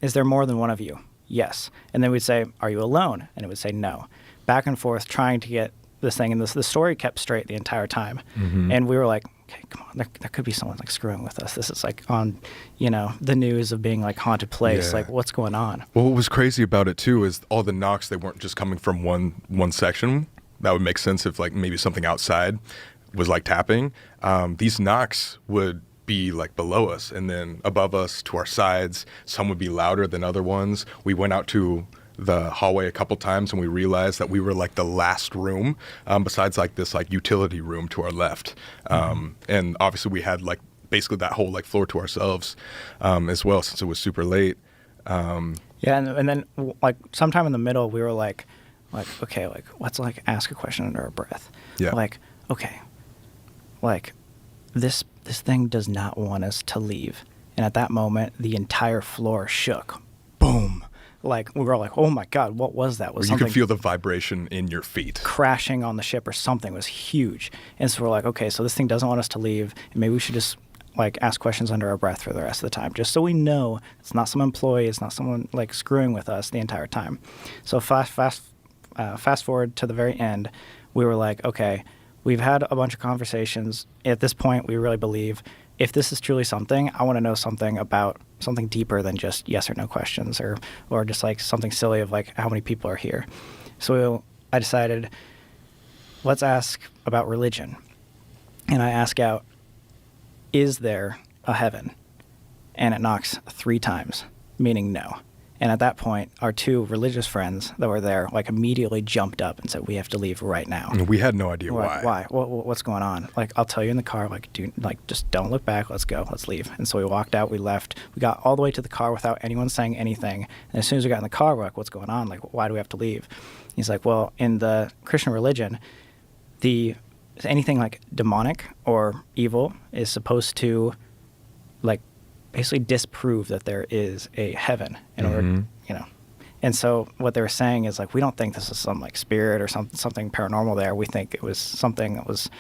is there more than one of you? Yes. And then we'd say, are you alone? And it would say no. Back and forth, trying to get this thing. And the story kept straight the entire time. Mm-hmm. And we were like, okay, come on, there could be someone like screwing with us. This is like on, you know, the news of being like haunted place. Yeah. Like, what's going on? Well, what was crazy about it too is all the knocks, they weren't just coming from one section. That would make sense if like maybe something outside was like tapping. These knocks would be like below us and then above us to our sides. Some would be louder than other ones. We went out to the hallway a couple times and we realized that we were like the last room besides like this like utility room to our left. And obviously we had like basically that whole like floor to ourselves as well since it was super late. Yeah, and then like sometime in the middle we were like okay, like let's like ask a question under our breath. Yeah. Like, okay, like this thing does not want us to leave. And at that moment the entire floor shook. Boom. Like, we were all like, oh my God, what was that? Or you could feel the vibration in your feet. Crashing on the ship or something. Was huge. And so we're like, okay, so this thing doesn't want us to leave. And maybe we should just like ask questions under our breath for the rest of the time, just so we know it's not some employee, it's not someone like screwing with us the entire time. So fast forward to the very end, we were like, okay, we've had a bunch of conversations. At this point, we really believe if this is truly something, I want to know something about something deeper than just yes or no questions or just like something silly of like how many people are here. So I decided, let's ask about religion. And I ask out, is there a heaven? And it knocks 3 times, meaning no. And at that point, our 2 religious friends that were there like immediately jumped up and said, we have to leave right now. And we had no idea why. Why? What's going on? Like, I'll tell you in the car, like, just don't look back. Let's go. Let's leave. And so we walked out. We left. We got all the way to the car without anyone saying anything. And as soon as we got in the car, we're like, what's going on? Like, why do we have to leave? He's like, well, in the Christian religion, anything like demonic or evil is supposed to, like, basically disprove that there is a heaven in order, And so what they were saying is, like, we don't think this is some like spirit or something paranormal there. We think it was something that was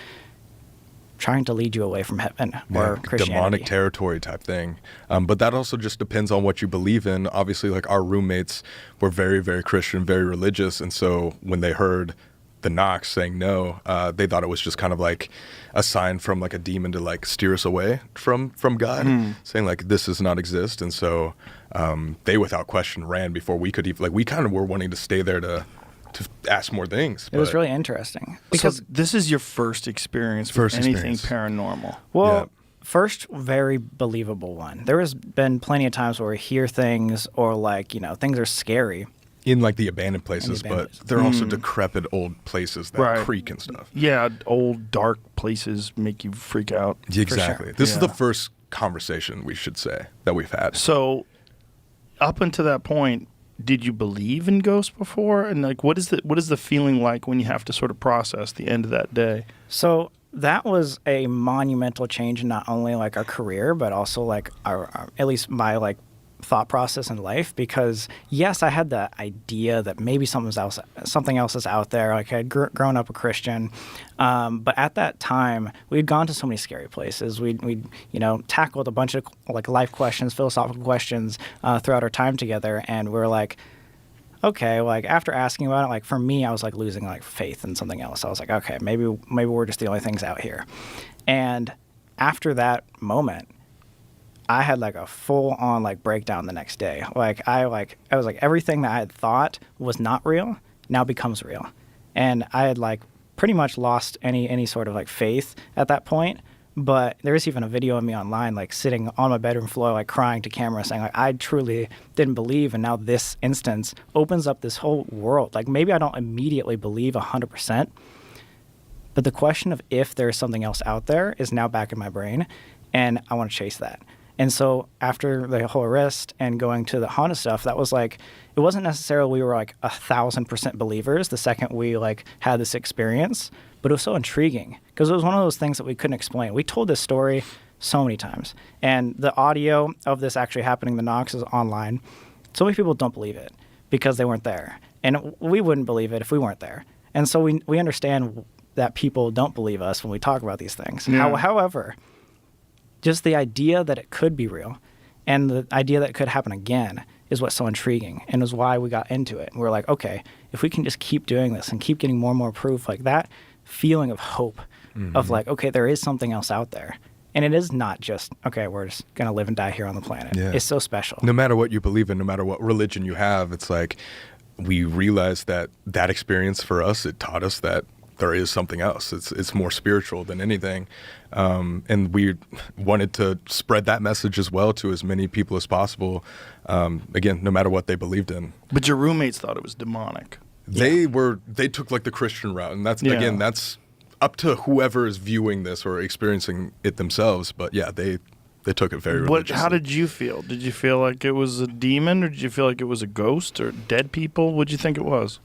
trying to lead you away from heaven or Christianity. Demonic territory type thing. But that also just depends on what you believe in. Obviously, like, our roommates were very, very Christian, very religious. And so when they heard the knocks saying no, they thought it was just kind of like a sign from like a demon to like steer us away from God, saying like this does not exist. And so they without question ran before we could even, like, we kind of were wanting to stay there to ask more things. It was really interesting because this is your first experience with anything paranormal. Well, first very believable one. There has been plenty of times where we hear things or like, things are scary. In like the abandoned places, but they're also decrepit old places that creak and stuff. Yeah, old dark places make you freak out. Exactly. Sure. This is the first conversation, we should say, that we've had. So up until that point, did you believe in ghosts before? And like, what is the feeling like when you have to sort of process the end of that day? So that was a monumental change in not only like our career, but also like our at least my like thought process in life, because yes, I had the idea that maybe something else is out there. Like, I had grown up a Christian, but at that time we'd gone to so many scary places. We'd tackled a bunch of like life questions, philosophical questions throughout our time together, and we're like, okay, like after asking about it, like for me, I was like losing like faith in something else. I was like, okay, maybe we're just the only things out here. And after that moment, I had like a full on like breakdown the next day. I was like, everything that I had thought was not real now becomes real. And I had like pretty much lost any sort of like faith at that point. But there is even a video of me online, like sitting on my bedroom floor, like crying to camera, saying like, I truly didn't believe. And now this instance opens up this whole world. Like, maybe I don't immediately believe 100%, but the question of if there's something else out there is now back in my brain, and I want to chase that. And so after the whole arrest and going to the haunted stuff, that was like, it wasn't necessarily we were like 1,000% believers the second we like had this experience, but it was so intriguing because it was one of those things that we couldn't explain. We told this story so many times, and the audio of this actually happening, the knocks, is online. So many people don't believe it because they weren't there, and we wouldn't believe it if we weren't there. And so we understand that people don't believe us when we talk about these things. Yeah. However, just the idea that it could be real and the idea that it could happen again is what's so intriguing, and is why we got into it. And we're like, okay, if we can just keep doing this and keep getting more and more proof, like that feeling of hope of like, okay, there is something else out there. And it is not just, okay, we're just going to live and die here on the planet. Yeah. It's so special. No matter what you believe in, no matter what religion you have, it's like we realized that experience for us, it taught us that there is something else. It's more spiritual than anything. And we wanted to spread that message as well to as many people as possible. Again, no matter what they believed in. But your roommates thought it was demonic. They took like the Christian route. And that's, again, that's up to whoever is viewing this or experiencing it themselves. But yeah, they took it very religiously. How did you feel? Did you feel like it was a demon, or did you feel like it was a ghost or dead people? What did you think it was?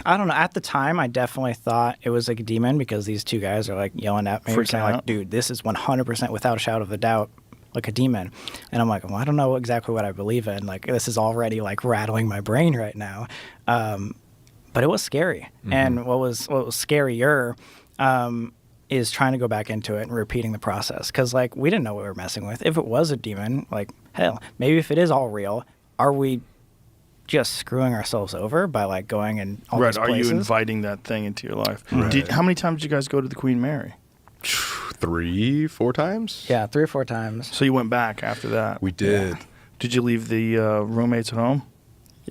I don't know. At the time, I definitely thought it was like a demon because these 2 guys are like yelling at me, saying like, dude, this is 100% without a shadow of a doubt like a demon. And I'm like, well, I don't know exactly what I believe in. Like, this is already like rattling my brain right now. But it was scary. Mm-hmm. And what was scarier is trying to go back into it and repeating the process. Because like, we didn't know what we were messing with. If it was a demon, like, hell, maybe if it is all real, are we just screwing ourselves over by like going in all these places? Are you inviting that thing into your life? Right. How many times did you guys go to the Queen Mary? 3-4 times. Yeah, 3 or 4 times. So you went back after that? We did. Yeah. Did you leave the roommates at home?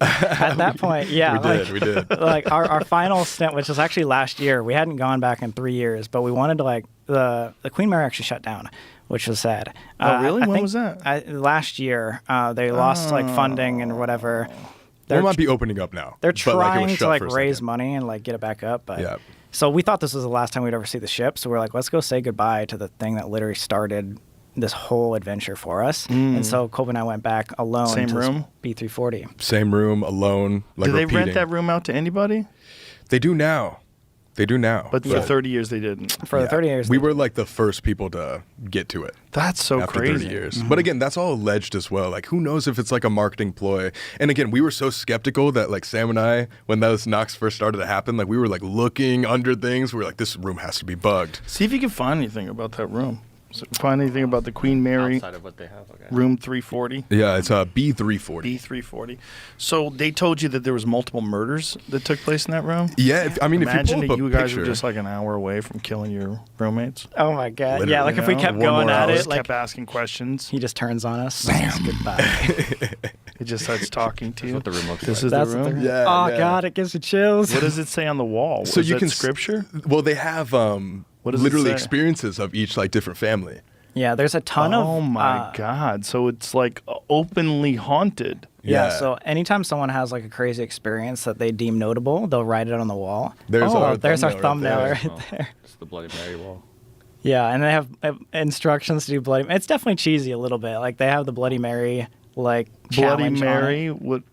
At that point, yeah. We did. Like our final stint, which was actually last year, we hadn't gone back in 3 years, but we wanted to like the Queen Mary actually shut down, which was sad. Oh, really? I When think was that? Last year. They lost like funding and whatever. They might be opening up now. They're but, it was trying to shut like for a raise second. money and like get it back up, but Yeah. so we thought this was the last time we'd ever see the ship. So we're like, let's go say goodbye to the thing that literally started this whole adventure for us. And so Colby and I went back alone Same to room? B340. Same room, alone. Like Do they repeating. rent that room out to anybody? They do now. But for 30 years they didn't. For the 30 years. We were like the first people to get to it. That's so after crazy. 30 years. But again, that's all alleged as well. Like, who knows if it's like a marketing ploy? And again, we were so skeptical that like Sam and I, when those knocks first started to happen, like we were like looking under things. We were like, this room has to be bugged. See if you can find anything about that room. So find anything about the Queen Mary Outside of what they have. Okay. room 340. Yeah, it's B340. B340. So they told you that there was multiple murders that took place in that room? Yeah, if you Imagine pull that up a you guys picture, were just like an hour away from killing your roommates. Oh my God. Literally. Yeah, like if we You know, kept one going more at hour, it, just like kept asking questions. he just turns on us. Says goodbye. It just starts talking to you. what the room looks This like. is That's the what room. the Yeah, Oh yeah. God, it gives you chills. What does it say on the wall? so Is you that can scripture. Well, they have What does it literally say? experiences of each like different family. Yeah, there's a ton of. Oh my God! So it's like openly haunted. Yeah. So anytime someone has like a crazy experience that they deem notable, they'll write it on the wall. There's oh, our there's our thumbnail thumbnail right right there. It's the Bloody Mary wall. Yeah, and they have instructions to do Bloody. It's definitely cheesy a little bit. Like they have the Bloody Mary like Bloody challenge on it. Mary. What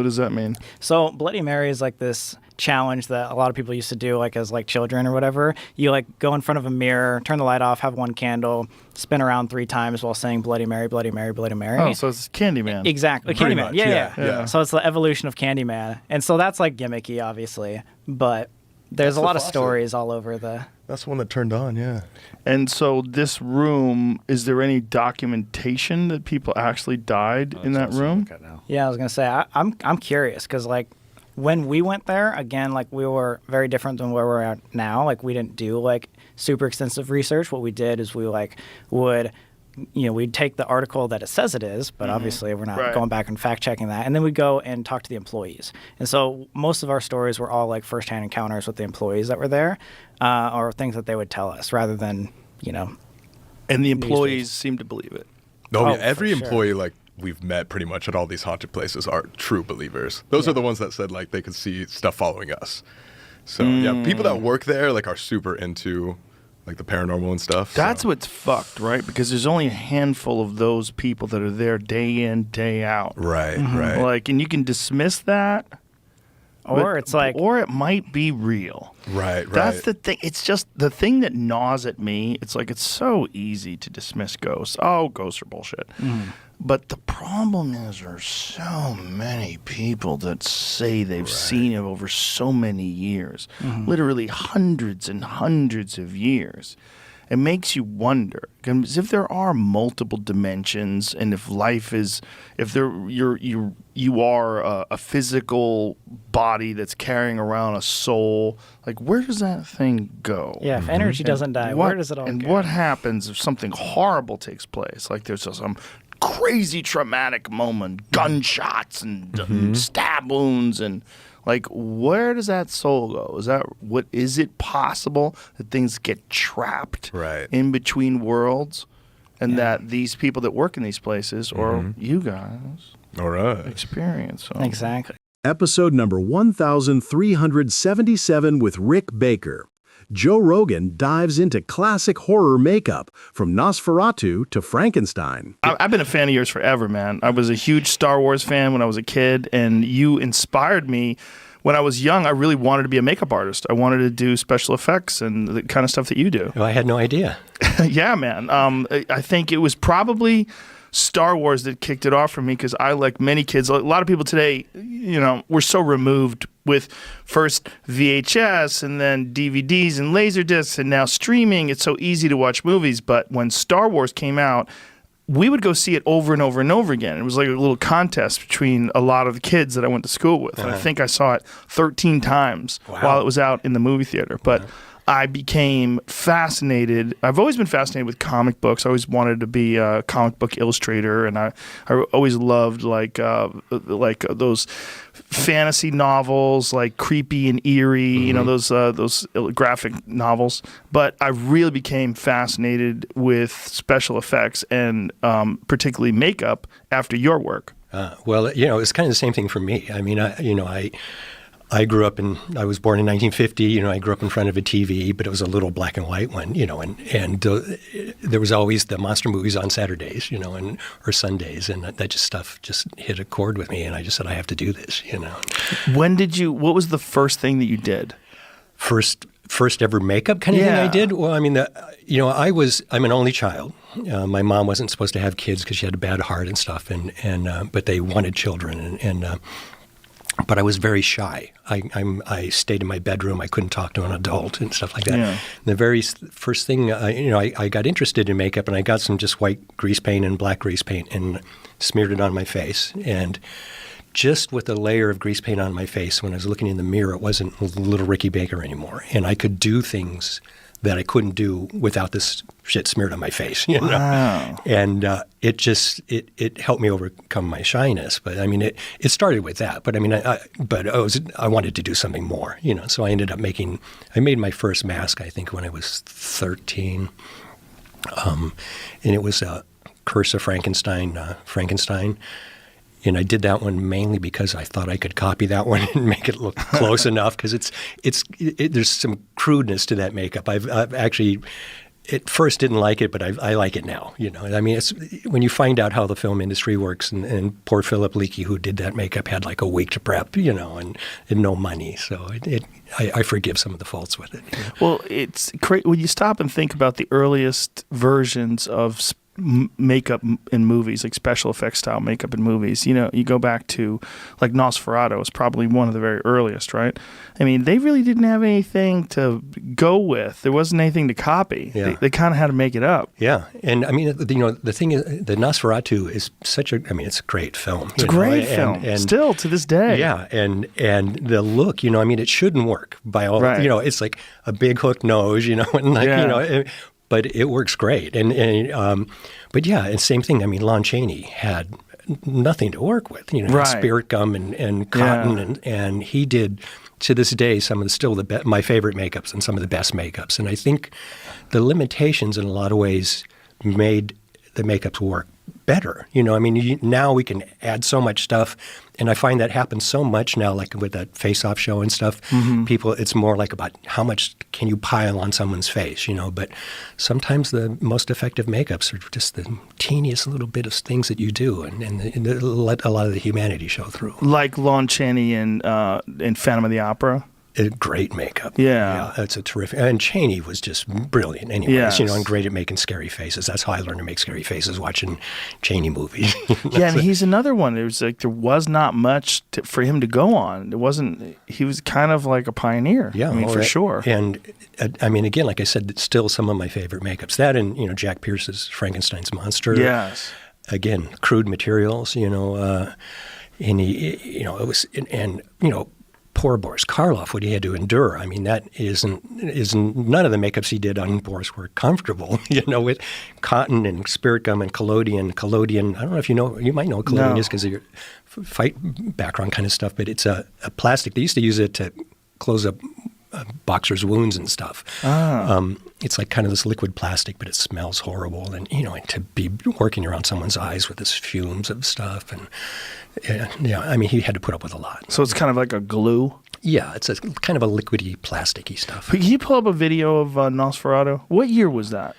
does that mean? So Bloody Mary is like this challenge that a lot of people used to do like as like children or whatever. You like go in front of a mirror, turn the light off, have one candle, spin around 3 times while saying Bloody Mary, Bloody Mary, Bloody Mary. Oh, so it's Candyman. Exactly. Pretty Candyman. much, Yeah. yeah. So it's the evolution of Candyman. And so that's like gimmicky, obviously. But there's That's a the lot of faucet. stories all over the. That's the one that turned on, yeah. And so this room, is there any documentation that people actually died in that room? Yeah, I was gonna say I'm curious because like when we went there again, like we were very different than where we're at now. Like we didn't do like super extensive research. What we did is we like would. We'd take the article that it says it is, but obviously we're not Right. going back and fact checking that. And then we'd go and talk to the employees. And so most of our stories were all like firsthand encounters with the employees that were there, or things that they would tell us rather than, And the employees seem to believe it. Oh, Oh, yeah. Every for sure. employee like we've met pretty much at all these haunted places are true believers. Those are the ones that said like they could see stuff following us. So yeah, people that work there like are super into like the paranormal and stuff. That's so. what's fucked, right? Because there's only a handful of those people that are there day in, day out. Right, Mm-hmm. right. Like, and you can dismiss that. or it's like, or it might be real. Right, right. That's the thing. It's just the thing that gnaws at me. It's like it's so easy to dismiss ghosts. Oh, ghosts are bullshit. But the problem is there's so many people that say they've seen it over so many years, literally hundreds and hundreds of years. It makes you wonder, because if there are multiple dimensions, and if life is, if you are a physical body that's carrying around a soul, like where does that thing go? yeah, if energy doesn't die, where does it all And go? what happens if something horrible takes place? Like there's some crazy traumatic moment, gunshots and stab wounds, and like where does that soul go? Is it possible that things get trapped Right. in between worlds, and that these people that work in these places or you guys All right. experience them? Exactly. Episode number 1377 with Rick Baker. Joe Rogan dives into classic horror makeup from Nosferatu to Frankenstein. I've been a fan of yours forever, man. I was a huge Star Wars fan when I was a kid, and you inspired me. When I was young, I really wanted to be a makeup artist. I wanted to do special effects and the kind of stuff that you do. Well, I had no idea. Yeah, man. I think it was probably Star Wars that kicked it off for me, because I, like many kids, a lot of people today, we're so removed with first VHS and then DVDs and Laserdiscs and now streaming. It's so easy to watch movies. But when Star Wars came out, we would go see it over and over and over again. It was like a little contest between a lot of the kids that I went to school with. And I think I saw it 13 times while it was out in the movie theater. But I became fascinated. I've always been fascinated with comic books. I always wanted to be a comic book illustrator, and I always loved like those fantasy novels, like Creepy and Eerie, you know, those graphic novels. But I really became fascinated with special effects and particularly makeup after your work. Well, you know, it's kind of the same thing for me. I mean, I grew up I was born in 1950, you know, I grew up in front of a TV, but it was a little black and white one, you know, and there was always the monster movies on Saturdays, you know, or Sundays, and that stuff just hit a chord with me, and I just said, I have to do this, you know. What was the first thing that you did? First ever makeup kind of thing I did? Well, I mean, you know, I'm an only child. My mom wasn't supposed to have kids because she had a bad heart and stuff, but they wanted children, but I was very shy. I stayed in my bedroom. I couldn't talk to an adult and stuff like that. Yeah. The very first thing, I got interested in makeup, and I got some just white grease paint and black grease paint and smeared it on my face. And just with a layer of grease paint on my face, when I was looking in the mirror, it wasn't little Ricky Baker anymore. And I could do things that I couldn't do without this shit smeared on my face, you know? Wow. And it helped me overcome my shyness. But I mean, it started with that. But I mean, I wanted to do something more, you know? So I ended up I made my first mask, I think, when I was 13. And it was Curse of Frankenstein. And I did that one mainly because I thought I could copy that one and make it look close enough, because there's some crudeness to that makeup. I've actually at first didn't like it, but I like it now. You know, I mean, it's when you find out how the film industry works, and poor Philip Leakey, who did that makeup, had like a week to prep, you know, and no money. So I forgive some of the faults with it. You know? Well, it's great when you stop and think about the earliest versions of makeup in movies, like special effects style makeup in movies. You know, you go back to like Nosferatu is probably one of the very earliest, right? I mean, they really didn't have anything to go with. There wasn't anything to copy. Yeah. They kind of had to make it up. Yeah, and I mean, you know, the thing is, the Nosferatu is it's a great film. It's a great film, and still to this day. Yeah, and the look, you know, I mean, it shouldn't work by all. Right. You know, it's like a big hook nose, you know, and like you know. But it works great, but yeah, and same thing. I mean, Lon Chaney had nothing to work with, you know, right. Spirit gum and cotton, and he did to this day some of my favorite makeups and some of the best makeups. And I think the limitations in a lot of ways made the makeups work better. You know, I mean, now we can add so much stuff, and I find that happens so much now, like with that Face Off show and stuff. Mm-hmm. People, it's more like about how much can you pile on someone's face, you know. But sometimes the most effective makeups are just the teeniest little bit of things that you do, and let a lot of the humanity show through. Like Lon Chaney in Phantom of the Opera. Great makeup. Yeah. That's a terrific. And Chaney was just brilliant anyways, yes. You know, and great at making scary faces. That's how I learned to make scary faces, watching Chaney movies. Yeah, and he's another one. It was like there was not much for him to go on. It wasn't, he was kind of like a pioneer. Yeah. I mean, for sure. And I mean, again, like I said, it's still some of my favorite makeups. That and, you know, Jack Pierce's Frankenstein's monster. Yes. Again, crude materials, you know, and he, you know, it was, and you know, poor Boris Karloff, what he had to endure. I mean, that isn't none of the makeups he did on Boris were comfortable, you know, with cotton and spirit gum and collodion. Collodion, I don't know if you know, you might know what collodion is because of your fight background kind of stuff, but it's a plastic. They used to use it to close up boxers' wounds and stuff. It's like kind of this liquid plastic, but it smells horrible. And, you know, to be working around someoe's eyes with this fumes of stuff. And, yeah, I mean, he had to put up with a lot. So it's kind of like a glue? Yeah, it's a kind of a liquidy, plasticky stuff. Can you pull up a video of Nosferatu? What year was that?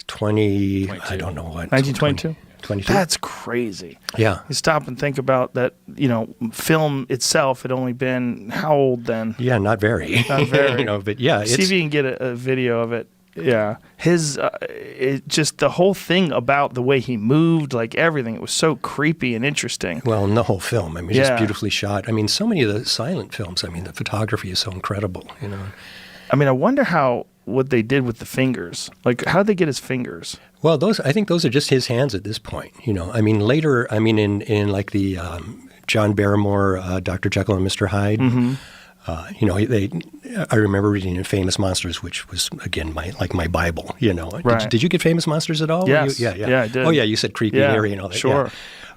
22. I don't know what. 1922? 22. That's crazy. Yeah. You stop and think about that, you know, film itself had only been how old then? Yeah, not very. Not very. You know, but yeah. See if you can get a video of it. Yeah. His, just the whole thing about the way he moved, like everything, it was so creepy and interesting. Well, and the whole film, I mean, just beautifully shot. I mean, so many of the silent films, I mean, the photography is so incredible, you know. I mean, I wonder what they did with the fingers. Like, how'd they get his fingers? Well, I think those are just his hands at this point, you know. I mean, later, I mean, in like the John Barrymore, Dr. Jekyll and Mr. Hyde, I remember reading in Famous Monsters, which was again my Bible. Right. Did you get Famous Monsters at all? Yes. Yeah, I did. Oh yeah, you said creepy and eerie and all that. Sure.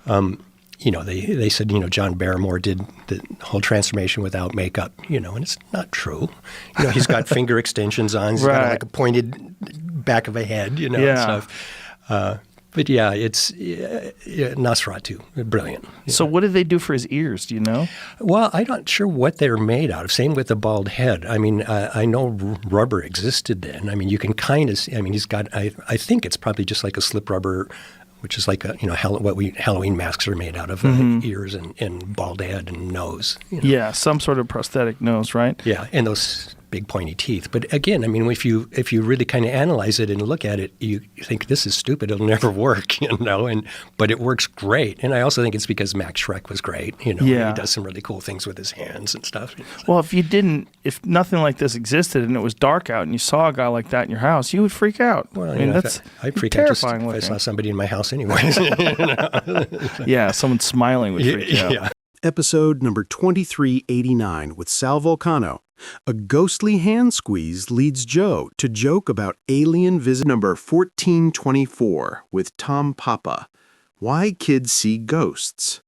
Yeah. They said John Barrymore did the whole transformation without makeup. And it's not true. He's got finger extensions on. He's got like a pointed back of a head. And stuff. But yeah, it's Nosferatu, brilliant. So what did they do for his ears? Do you know? Well, I'm not sure what they're made out of. Same with the bald head. I mean, I know rubber existed then. I mean, you can kind of see. I mean, he's got. I think it's probably just like a slip rubber, which is like Halloween masks are made out of ears and bald head and nose. Yeah, some sort of prosthetic nose, right? Yeah, and those big pointy teeth. But again, I mean, if you really kind of analyze it and look at it, you think this is stupid. It'll never work, but it works great. And I also think it's because Max Schreck was great. He does some really cool things with his hands and stuff. Well, if nothing like this existed and it was dark out and you saw a guy like that in your house, you would freak out. Well, I mean, that's I'd freak terrifying out just if I saw somebody in my house anyways. Yeah, someone smiling would freak you out. Yeah. Episode number 2389 with Sal Volcano. A ghostly hand squeeze leads Joe to joke about alien visit number 1424 with Tom Papa. Why kids see ghosts.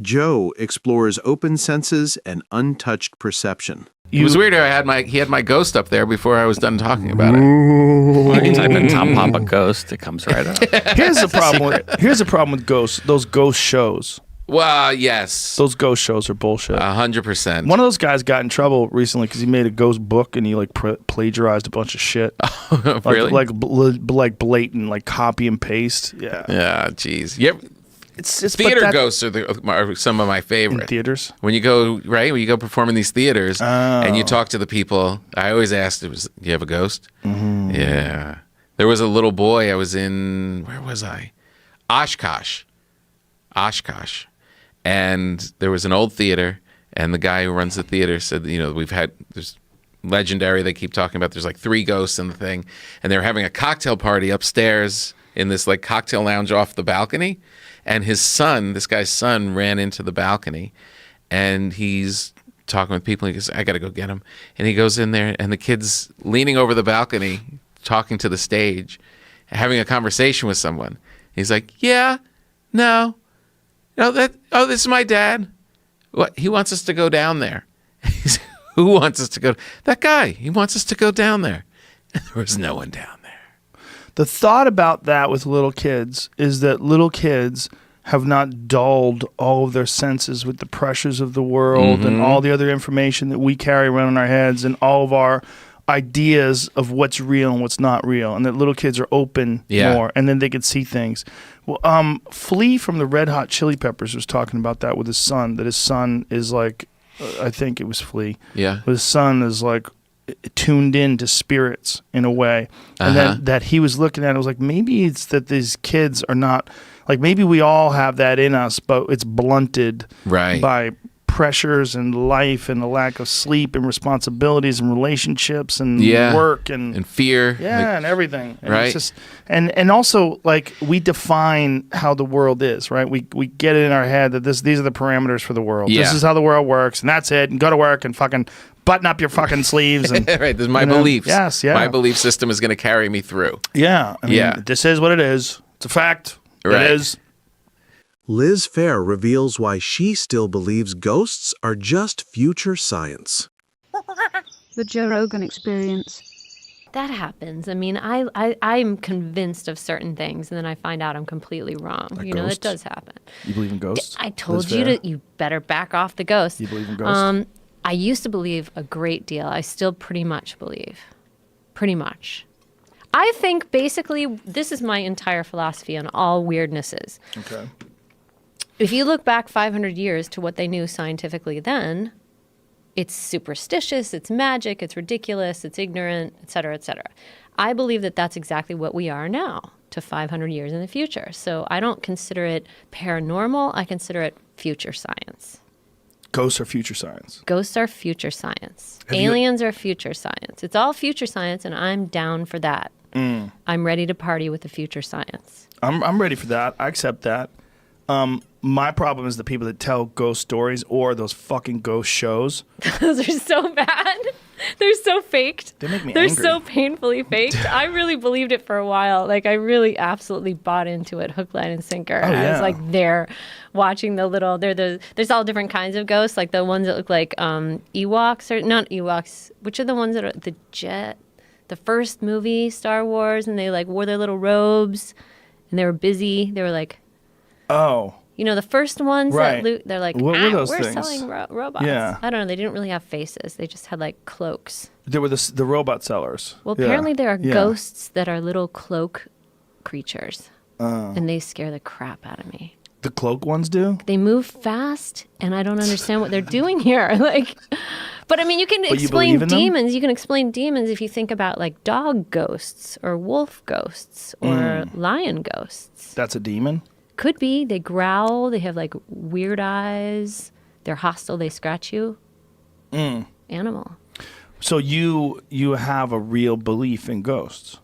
Joe explores open senses and untouched perception. It was weird how he had my ghost up there before I was done talking about it. When you type in Tom Papa ghost, it comes right up. Here's the problem with ghosts. Those ghost shows. Well, yes. Those ghost shows are bullshit. 100%. One of those guys got in trouble recently because he made a ghost book and he plagiarized a bunch of shit. Really? Like blatant, like copy and paste. Yeah. Yeah, jeez. Yep. It's theater ghosts are some of my favorite. In theaters? When you go perform in these theaters and you talk to the people, I always asked, do you have a ghost? Mm-hmm. Yeah. There was a little boy, I was in, where was I? Oshkosh. And there was an old theater, and the guy who runs the theater said, there's legendary, they keep talking about, there's like 3 ghosts in the thing, and they were having a cocktail party upstairs in this like cocktail lounge off the balcony, and this guy's son ran into the balcony, and he's talking with people, he goes, I gotta go get him. And he goes in there, and the kid's leaning over the balcony, talking to the stage, having a conversation with someone. He's like, yeah, no, this is my dad. What? He wants us to go down there. Who wants us to go? That guy. He wants us to go down there. And there was no one down there. The thought about that with little kids is that little kids have not dulled all of their senses with the pressures of the world and all the other information that we carry around in our heads and all of our ideas of what's real and what's not real, and that little kids are open more, and then they can see things. Well, Flea from the Red Hot Chili Peppers was talking about that with his son, that his son is like, I think it was Flea. Yeah. His son is like tuned in to spirits in a way. And that he was looking at it, was like, maybe it's that these kids are not, like maybe we all have that in us, but it's blunted by pressures and life and the lack of sleep and responsibilities and relationships and work and fear and everything, and it's just, and also like we define how the world is, right? We get it in our head that these are the parameters for the world. This is how the world works, and that's it, and go to work and fucking button up your fucking sleeves and right, this is my beliefs. My My belief system is going to carry me through. I mean, this is what it is. It's a fact. It is. Liz Phair reveals why she still believes ghosts are just future science. The Joe Rogan Experience. That happens. I mean, I'm convinced of certain things, and then I find out I'm completely wrong. Like that does happen. You believe in ghosts? I told you better back off the ghosts. You believe in ghosts? I used to believe a great deal. I still pretty much believe. Pretty much. I think basically this is my entire philosophy on all weirdnesses. Okay. If you look back 500 years to what they knew scientifically then, it's superstitious, it's magic, it's ridiculous, it's ignorant, et cetera, et cetera. I believe that that's exactly what we are now to 500 years in the future. So I don't consider it paranormal. I consider it future science. Ghosts are future science. Ghosts are future science. Aliens are future science. It's all future science, and I'm down for that. I'm ready to party with the future science. I'm ready for that. I accept that. My problem is the people that tell ghost stories or those fucking ghost shows. Those are so bad. They're so faked. They make me They're angry. so painfully faked. I really believed it for a while. Like, I really absolutely bought into it, hook, line, and sinker. Oh, I yeah. was like there watching there's all different kinds of ghosts, like the ones that look like Ewoks, or not Ewoks, which are the ones that are the first movie, Star Wars, and they like wore their little robes and they were busy. They were like, oh. you know, the first ones Right. they're like, What were those we're things? selling robots. Yeah. I don't know. They didn't really have faces. They just had like cloaks. There were the robot sellers. Well, Yeah. apparently there are Yeah. ghosts that are little cloak creatures, and they scare the crap out of me. The cloak ones do? They move fast, and I don't understand what they're doing here. Like, but I mean, you can But you explain believe in them? demons. You can explain demons if you think about like dog ghosts or wolf ghosts or lion ghosts. That's a demon? Could be. They growl. They have like weird eyes. They're hostile. They scratch you. Animal. So you have a real belief in ghosts?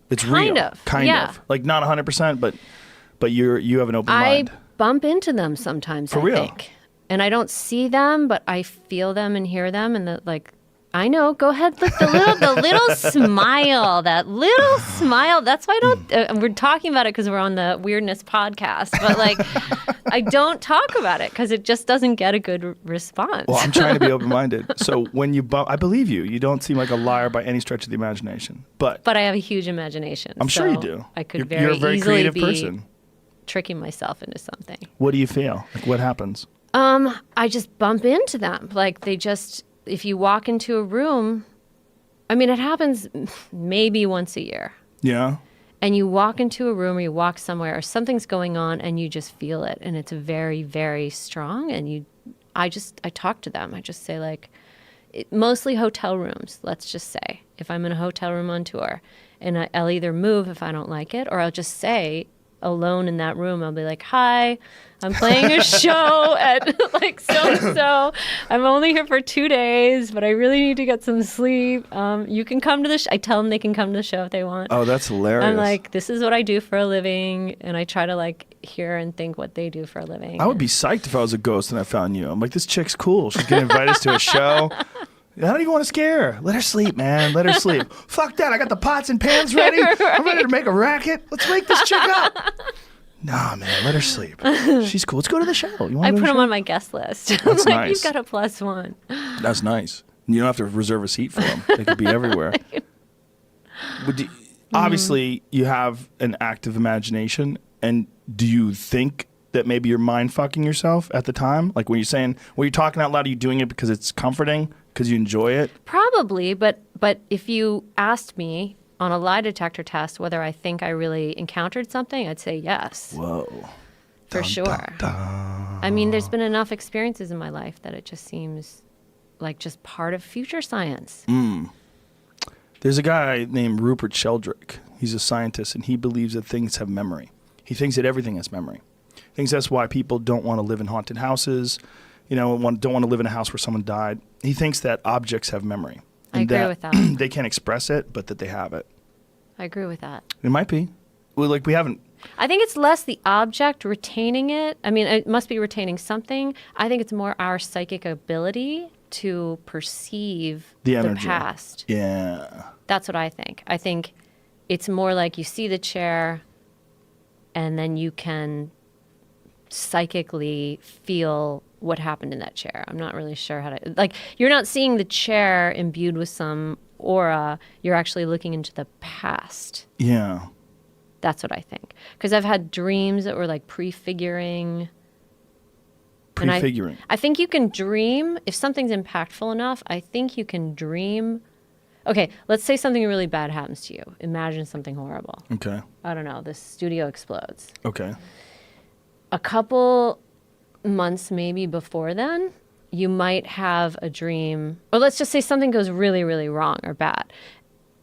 It's Kind real. of, Kind yeah. of. Like not 100%, but you have an open I mind. bump into them sometimes. For I real? think, and I don't see them, but I feel them and hear them, and like. I know. Go ahead. Look, the little smile. That little smile. That's why I don't. We're talking about it because we're on the weirdness podcast, but like, I don't talk about it because it just doesn't get a good response. Well, I'm trying to be open-minded. So when you bump, I believe you. You don't seem like a liar by any stretch of the imagination. But I have a huge imagination. I'm sure you so do. I could You're a very easily creative be person. tricking myself into something. What do you feel? Like what happens? I just bump into them. Like they just, if you walk into a room, I mean, it happens maybe once a year. Yeah. And you walk into a room or you walk somewhere or something's going on and you just feel it. And it's very, very strong. And I talk to them. I just say like, mostly hotel rooms, let's just say. If I'm in a hotel room on tour and I'll either move if I don't like it or I'll just say alone in that room, I'll be like, hi, I'm playing a show at like so-and-so. I'm only here for 2 days, but I really need to get some sleep. You can come to the I tell them they can come to the show if they want. Oh, that's hilarious. I'm like, this is what I do for a living. And I try to like hear and think what they do for a living. I would be psyched if I was a ghost and I found you. I'm like, this chick's cool. She's going to invite us to a show. I don't even want to scare her. Let her sleep, man. Let her sleep. Fuck that. I got the pots and pans ready. Right. I'm ready to make a racket. Let's wake this chick up. Nah, man. Let her sleep. She's cool. Let's go to the show. You want I to put go to them the on my guest list. That's I'm like, nice. you've got a +1. show? That's nice. You don't have to reserve a seat for them. They could be everywhere. Obviously, you have an active imagination. And do you think that maybe you're mind fucking yourself at the time? Like when you're talking out loud, are you doing it because it's comforting? Because you enjoy it? Probably, but if you asked me on a lie detector test whether I think I really encountered something, I'd say yes. Whoa. For sure. I mean, there's been enough experiences in my life that it just seems like just part of future science. There's a guy named Rupert Sheldrake. He's a scientist, and he believes that things have memory. He thinks that everything has memory. He thinks that's why people don't want to live in haunted houses, don't want to live in a house where someone died. He thinks that objects have memory. I agree with that. They can't express it, but that they have it. I agree with that. It might be. Well, like we haven't. I think it's less the object retaining it. I mean, it must be retaining something. I think it's more our psychic ability to perceive The the energy. past. Yeah. That's what I think. I think it's more like you see the chair and then you can psychically feel what happened in that chair. I'm not really sure how to, like, you're not seeing the chair imbued with some aura. You're actually looking into the past. Yeah. That's what I think. Because I've had dreams that were like prefiguring. And Prefiguring. I think you can dream, if something's impactful enough, I think you can dream. Okay, let's say something really bad happens to you. Imagine something horrible. Okay. I don't know, this studio explodes. Okay. A couple months maybe before then, you might have a dream, or let's just say something goes really, really wrong or bad.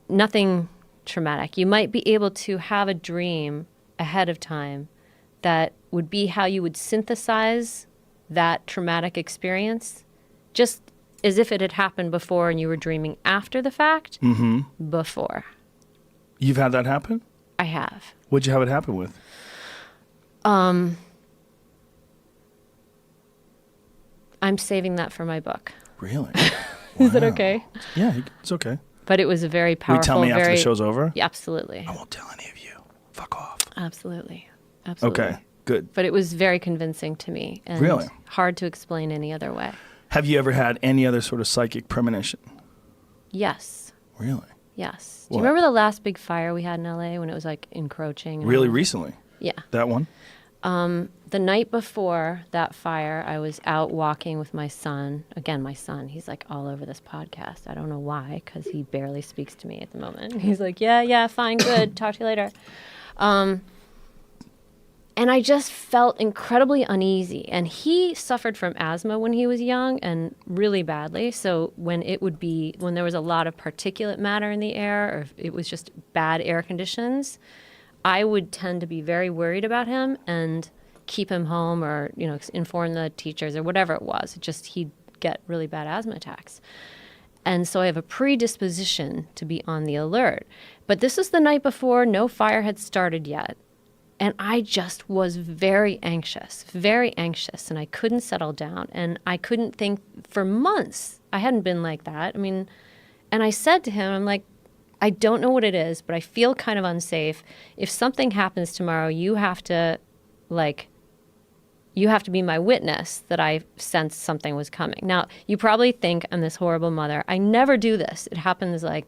Nothing traumatic. You might be able to have a dream ahead of time that would be how you would synthesize that traumatic experience, just as if it had happened before and you were dreaming after the fact. Before. You've had that happen? I have. What'd you have it happen with? I'm saving that for my book. Really? Is it okay? Yeah, it's okay. But it was a very powerful. Will you tell me after the show's over? Yeah, absolutely. I won't tell any of you. Fuck off. Absolutely. Absolutely. Okay, good. But it was very convincing to me and Really? hard to explain any other way. Have you ever had any other sort of psychic premonition? Yes. Really? Yes. Do What? you remember the last big fire we had in LA when it was like encroaching? And Really all? recently? Yeah. That one? The night before that fire, I was out walking with my son. Again, my son, he's like all over this podcast. I don't know why, because he barely speaks to me at the moment. He's like, yeah, fine, good. Talk to you later. And I just felt incredibly uneasy. And he suffered from asthma when he was young and really badly. So when there was a lot of particulate matter in the air, or if it was just bad air conditions, I would tend to be very worried about him and keep him home or, inform the teachers or whatever it was. He'd get really bad asthma attacks. And so I have a predisposition to be on the alert. But this was the night before, no fire had started yet. And I just was very anxious, and I couldn't settle down. And I couldn't think for months. I hadn't been like that. And I said to him, I'm like, I don't know what it is, but I feel kind of unsafe. If something happens tomorrow, you have to be my witness that I sensed something was coming. Now, you probably think I'm this horrible mother. I never do this. It happens I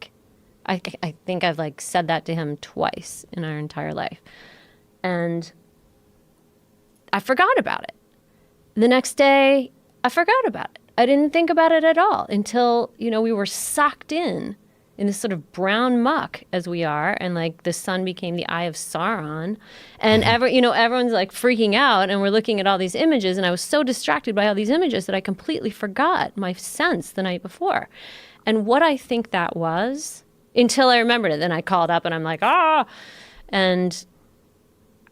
think I've said that to him twice in our entire life. And I forgot about it. The next day, I forgot about it. I didn't think about it at all until, we were sucked in this sort of brown muck as we are. And the sun became the eye of Sauron. And everyone's freaking out and we're looking at all these images. And I was so distracted by all these images that I completely forgot my sense the night before. And what I think that was, until I remembered it, then I called up and I'm like, ah! And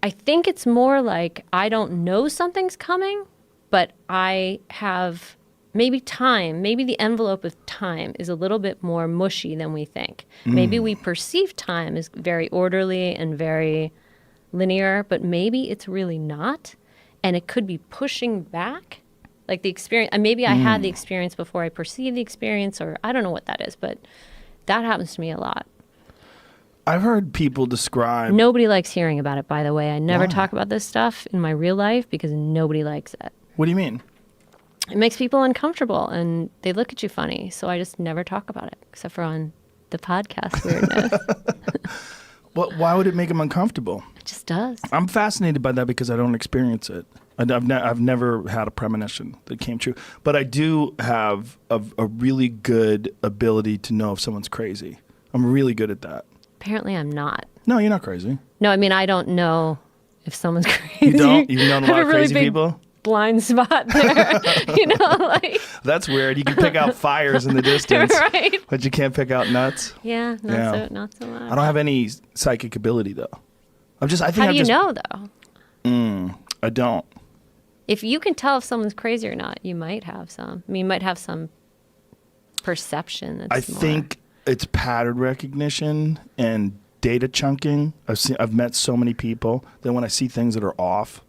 I think it's more like I don't know something's coming, but I have maybe the envelope of time is a little bit more mushy than we think. Maybe we perceive time as very orderly and very linear, but maybe it's really not. And it could be pushing back, the experience. Maybe I had the experience before I perceived the experience, or I don't know what that is, but that happens to me a lot. I've heard people describe... Nobody likes hearing about it, by the way. I never talk about this stuff in my real life because nobody likes it. What do you mean? It makes people uncomfortable and they look at you funny. So I just never talk about it, except for on the podcast weirdness. Why would it make them uncomfortable? It just does. I'm fascinated by that because I don't experience it. I've never had a premonition that came true. But I do have a really good ability to know if someone's crazy. I'm really good at that. Apparently I'm not. No, you're not crazy. No, I don't know if someone's crazy. You don't? You've known a lot of crazy people? Blind spot there. That's weird. You can pick out fires in the distance, right? But you can't pick out nuts. Yeah, not so much. I don't have any psychic ability though. How do you know though? I don't. If you can tell if someone's crazy or not, you might have some. You might have some perception. I think it's pattern recognition and data chunking. I've met so many people that when I see things that are off,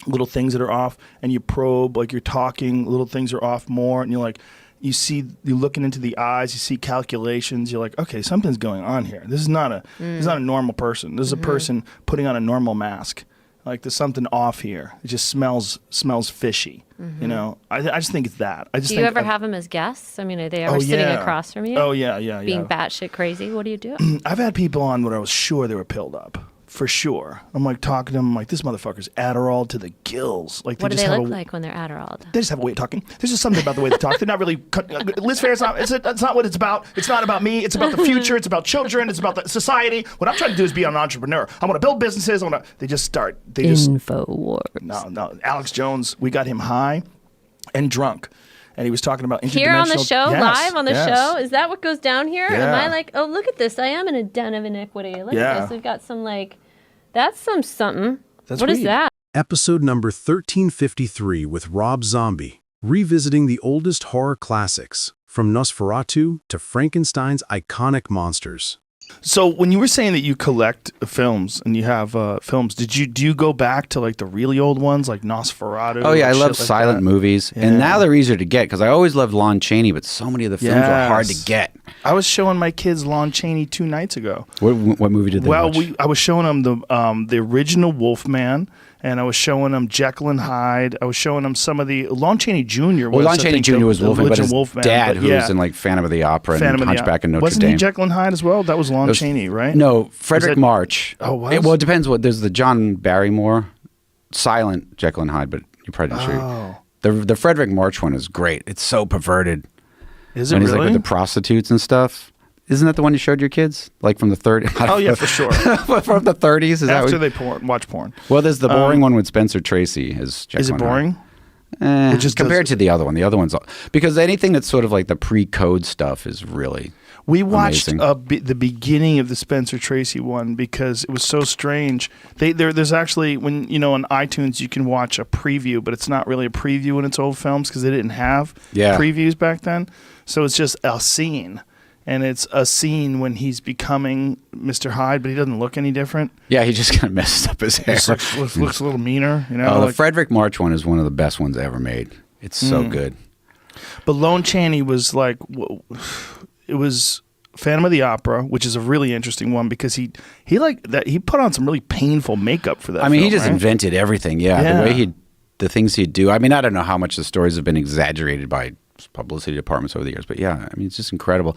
little things that are off, and you probe, you're talking, little things are off more, and you're you're looking into the eyes, you see calculations, you're like, okay, something's going on here. This is not a normal person. This is a person putting on a normal mask. There's something off here. It just smells fishy. I just think it's that. Do you ever have them as guests? Are they ever sitting across from you? Oh yeah. Being batshit crazy. What do you do? I've had people on when I was sure they were pilled up. For sure. I'm talking to them, this motherfucker's Adderall to the gills. What do they look like when they're Adderall? They just have a way of talking. There's just something about the way they talk. They're not really... Liz Phair's it's not what it's about. It's not about me. It's about the future. It's about children. It's about the society. What I'm trying to do is be an entrepreneur. I want to build businesses. They just start. InfoWars. No. Alex Jones, we got him high and drunk. And he was talking about interdimensional... Here on the show? Yes, live on the show? Is that what goes down here? Yeah. Am I oh, look at this. I am in a den of iniquity. Look at this. We've got some that's something. What is that? Episode number 1353 with Rob Zombie, revisiting the oldest horror classics, from Nosferatu to Frankenstein's iconic monsters. So when you were saying that you collect films and you have films, do you go back to like the really old ones like Nosferatu? Oh yeah, I and love shit like silent that? movies, Yeah. and now they're easier to get because I always loved Lon Chaney, but so many of the films are hard to Yes. get. I was showing my kids Lon Chaney 2 nights ago. What movie did they Well, watch? I was showing them the original Wolfman, and I was showing them Jekyll and Hyde. I was showing them some of the Lon Chaney Jr. Well, was, Lon I Chaney think, Jr. was the Wolfman, but original his Wolfman, dad, but who yeah. was in like Phantom of the Opera Phantom and of the Hunchback of Notre Wasn't Dame. he Jekyll and Hyde as well? That was Lon Those- Chaney, right? No, Frederick that- March. Oh, was? Well, it depends. There's the John Barrymore, silent Jekyll and Hyde, but you probably didn't show you. The Frederick March one is great. It's so perverted. Is it when he's like really? with the prostitutes and stuff. Isn't that the one you showed your kids? Like from the 30s? Oh yeah, for sure. From the 30s? Is that After what- they watch porn. Well, there's the boring one with Spencer Tracy as Jekyll Is it and Hyde. boring? It just compared does- to the other one. The other one's because anything that's sort of like the pre-code stuff is really We watched amazing. the beginning of the Spencer Tracy one because it was so strange. There's actually when on iTunes you can watch a preview, but it's not really a preview in its old films because they didn't have previews back then. So it's just a scene, and it's a scene when he's becoming Mr. Hyde, but he doesn't look any different. Yeah, he just kind of messes up his hair. He just looks a little meaner, The like- Frederick March one is one of the best ones ever made. It's so Mm. good. But Lon Chaney was like, it was Phantom of the Opera, which is a really interesting one because he put on some really painful makeup for that. I mean, he film, just right? invented everything. Yeah, the way the things he'd do. I mean, I don't know how much the stories have been exaggerated by publicity departments over the years, but yeah, I mean, it's just incredible.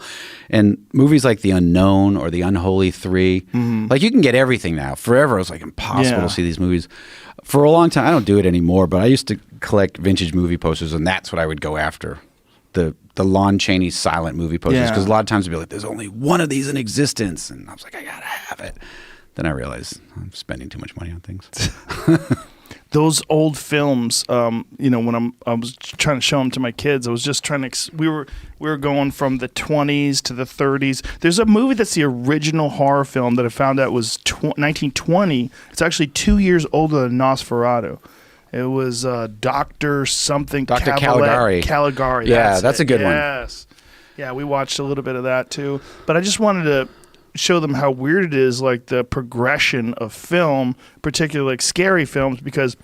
And movies like The Unknown or The Unholy 3, like you can get everything now. Forever, it was like impossible Yeah. to see these movies. For a long time, I don't do it anymore, but I used to collect vintage movie posters, and that's what I would go after. The Lon Chaney silent movie posters, because a lot of times it'd be like, there's only one of these in existence, and I was like, I gotta have it. Then I realized I'm spending too much money on things. Those old films, when I was trying to show them to my kids, I was just trying to. We were going from the 20s to the 30s. There's a movie that's the original horror film that I found out was 1920. It's actually 2 years older than Nosferatu. It was Dr. something. Dr. Caligari. Caligari. Yeah, that's a good one. Yes. Yeah, we watched a little bit of that too. But I just wanted to show them how weird it is, like the progression of film, particularly like scary films, because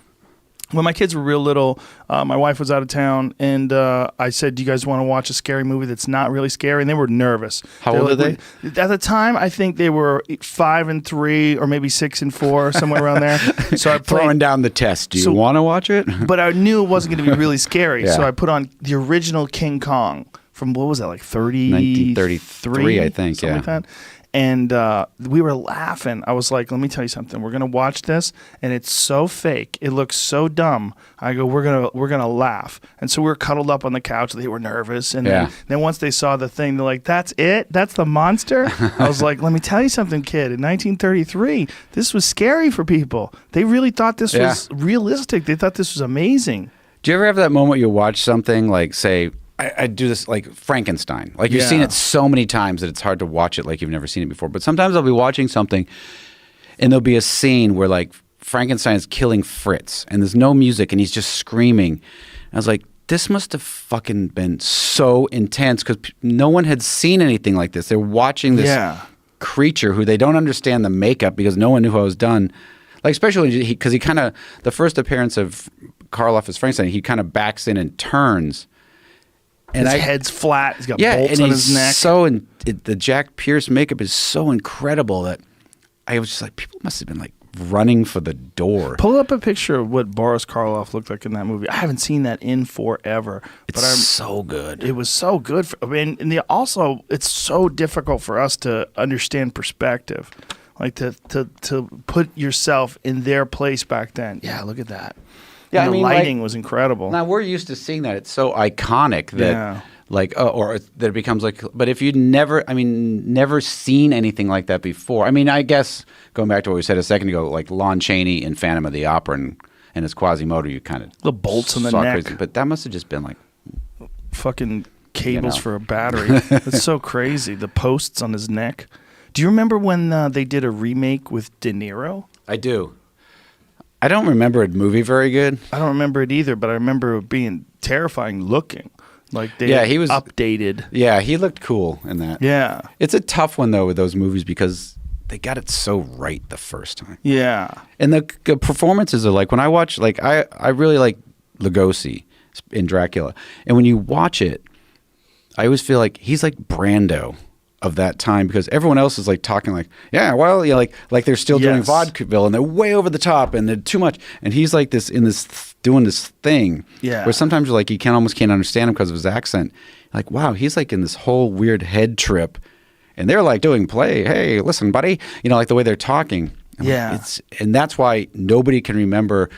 when my kids were real little, my wife was out of town, and I said, do you guys want to watch a scary movie that's not really scary? And they were nervous. How old are they? At the time, I think they were 5 and 3, or maybe 6 and 4, somewhere around there. So I Throwing down the test. Do you want to watch it? But I knew it wasn't going to be really scary, Yeah. so I put on the original King Kong from, what was that, like 1933, I think, something like that. And we were laughing. I was like, let me tell you something. We're going to watch this, and it's so fake. It looks so dumb. I go, we're gonna laugh. And so we were cuddled up on the couch. They were nervous. And then once they saw the thing, they're like, that's it? That's the monster? I was like, let me tell you something, kid. In 1933, this was scary for people. They really thought this was realistic. They thought this was amazing. Do you ever have that moment you watch something like, say, I do this like Frankenstein. Like you've seen it so many times that it's hard to watch it like you've never seen it before. But sometimes I'll be watching something and there'll be a scene where like Frankenstein is killing Fritz and there's no music and he's just screaming. And I was like, this must have fucking been so intense because no one had seen anything like this. They're watching this creature who they don't understand the makeup because no one knew how it was done. Like especially because he kind of, the first appearance of Karloff as Frankenstein, he kind of backs in and turns. And his head's flat. He's got bolts on his neck. The Jack Pierce makeup is so incredible that I was just like, people must have been like running for the door. Pull up a picture of what Boris Karloff looked like in that movie. I haven't seen that in forever. It's so good. It was so good. Also, it's so difficult for us to understand perspective. Like to put yourself in their place back then. Yeah, look at that. Yeah, and I mean, the lighting was incredible. Now we're used to seeing that; it's so iconic that, or that it becomes like. But if you'd never seen anything like that before, I mean, I guess going back to what we said a second ago, like Lon Chaney in Phantom of the Opera and his Quasimodo, you kind of the bolts on the neck. Crazy. But that must have just been like fucking cables for a battery. That's so crazy. The posts on his neck. Do you remember when they did a remake with De Niro? I do. I don't remember a movie very good. I don't remember it either, but I remember it being terrifying looking. Like he was updated. Yeah, he looked cool in that. Yeah. It's a tough one though with those movies because they got it so right the first time. Yeah. And the performances are like when I watch I really like Lugosi in Dracula. And when you watch it, I always feel like he's like Brando of that time because everyone else is like talking like, yeah, well, yeah, like they're still doing vaudeville and they're way over the top and they're too much. And he's like doing this thing where sometimes you're like you almost can't understand him because of his accent. Like, wow, he's like in this whole weird head trip. And they're like doing play. Hey, listen, buddy. Like the way they're talking. And that's why nobody can remember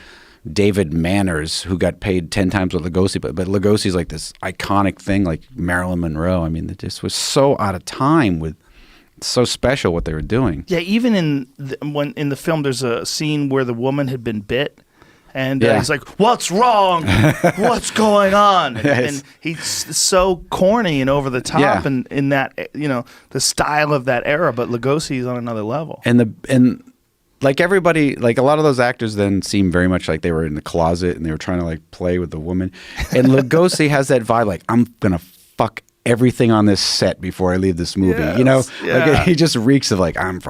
David Manners, who got paid 10 times with Lugosi. But Lugosi's like this iconic thing, like Marilyn Monroe. I mean, it just was so out of time with so special what they were doing. Yeah, even in the film, there's a scene where the woman had been bit. And he's like, "What's wrong? What's going on?" And he's so corny and over the top, and in that the style of that era. But Lugosi's on another level. And like everybody, like a lot of those actors then seem very much like they were in the closet and they were trying to like play with the woman. And Lugosi has that vibe, like I'm gonna fuck everything on this set before I leave this movie. Like he just reeks of like I'm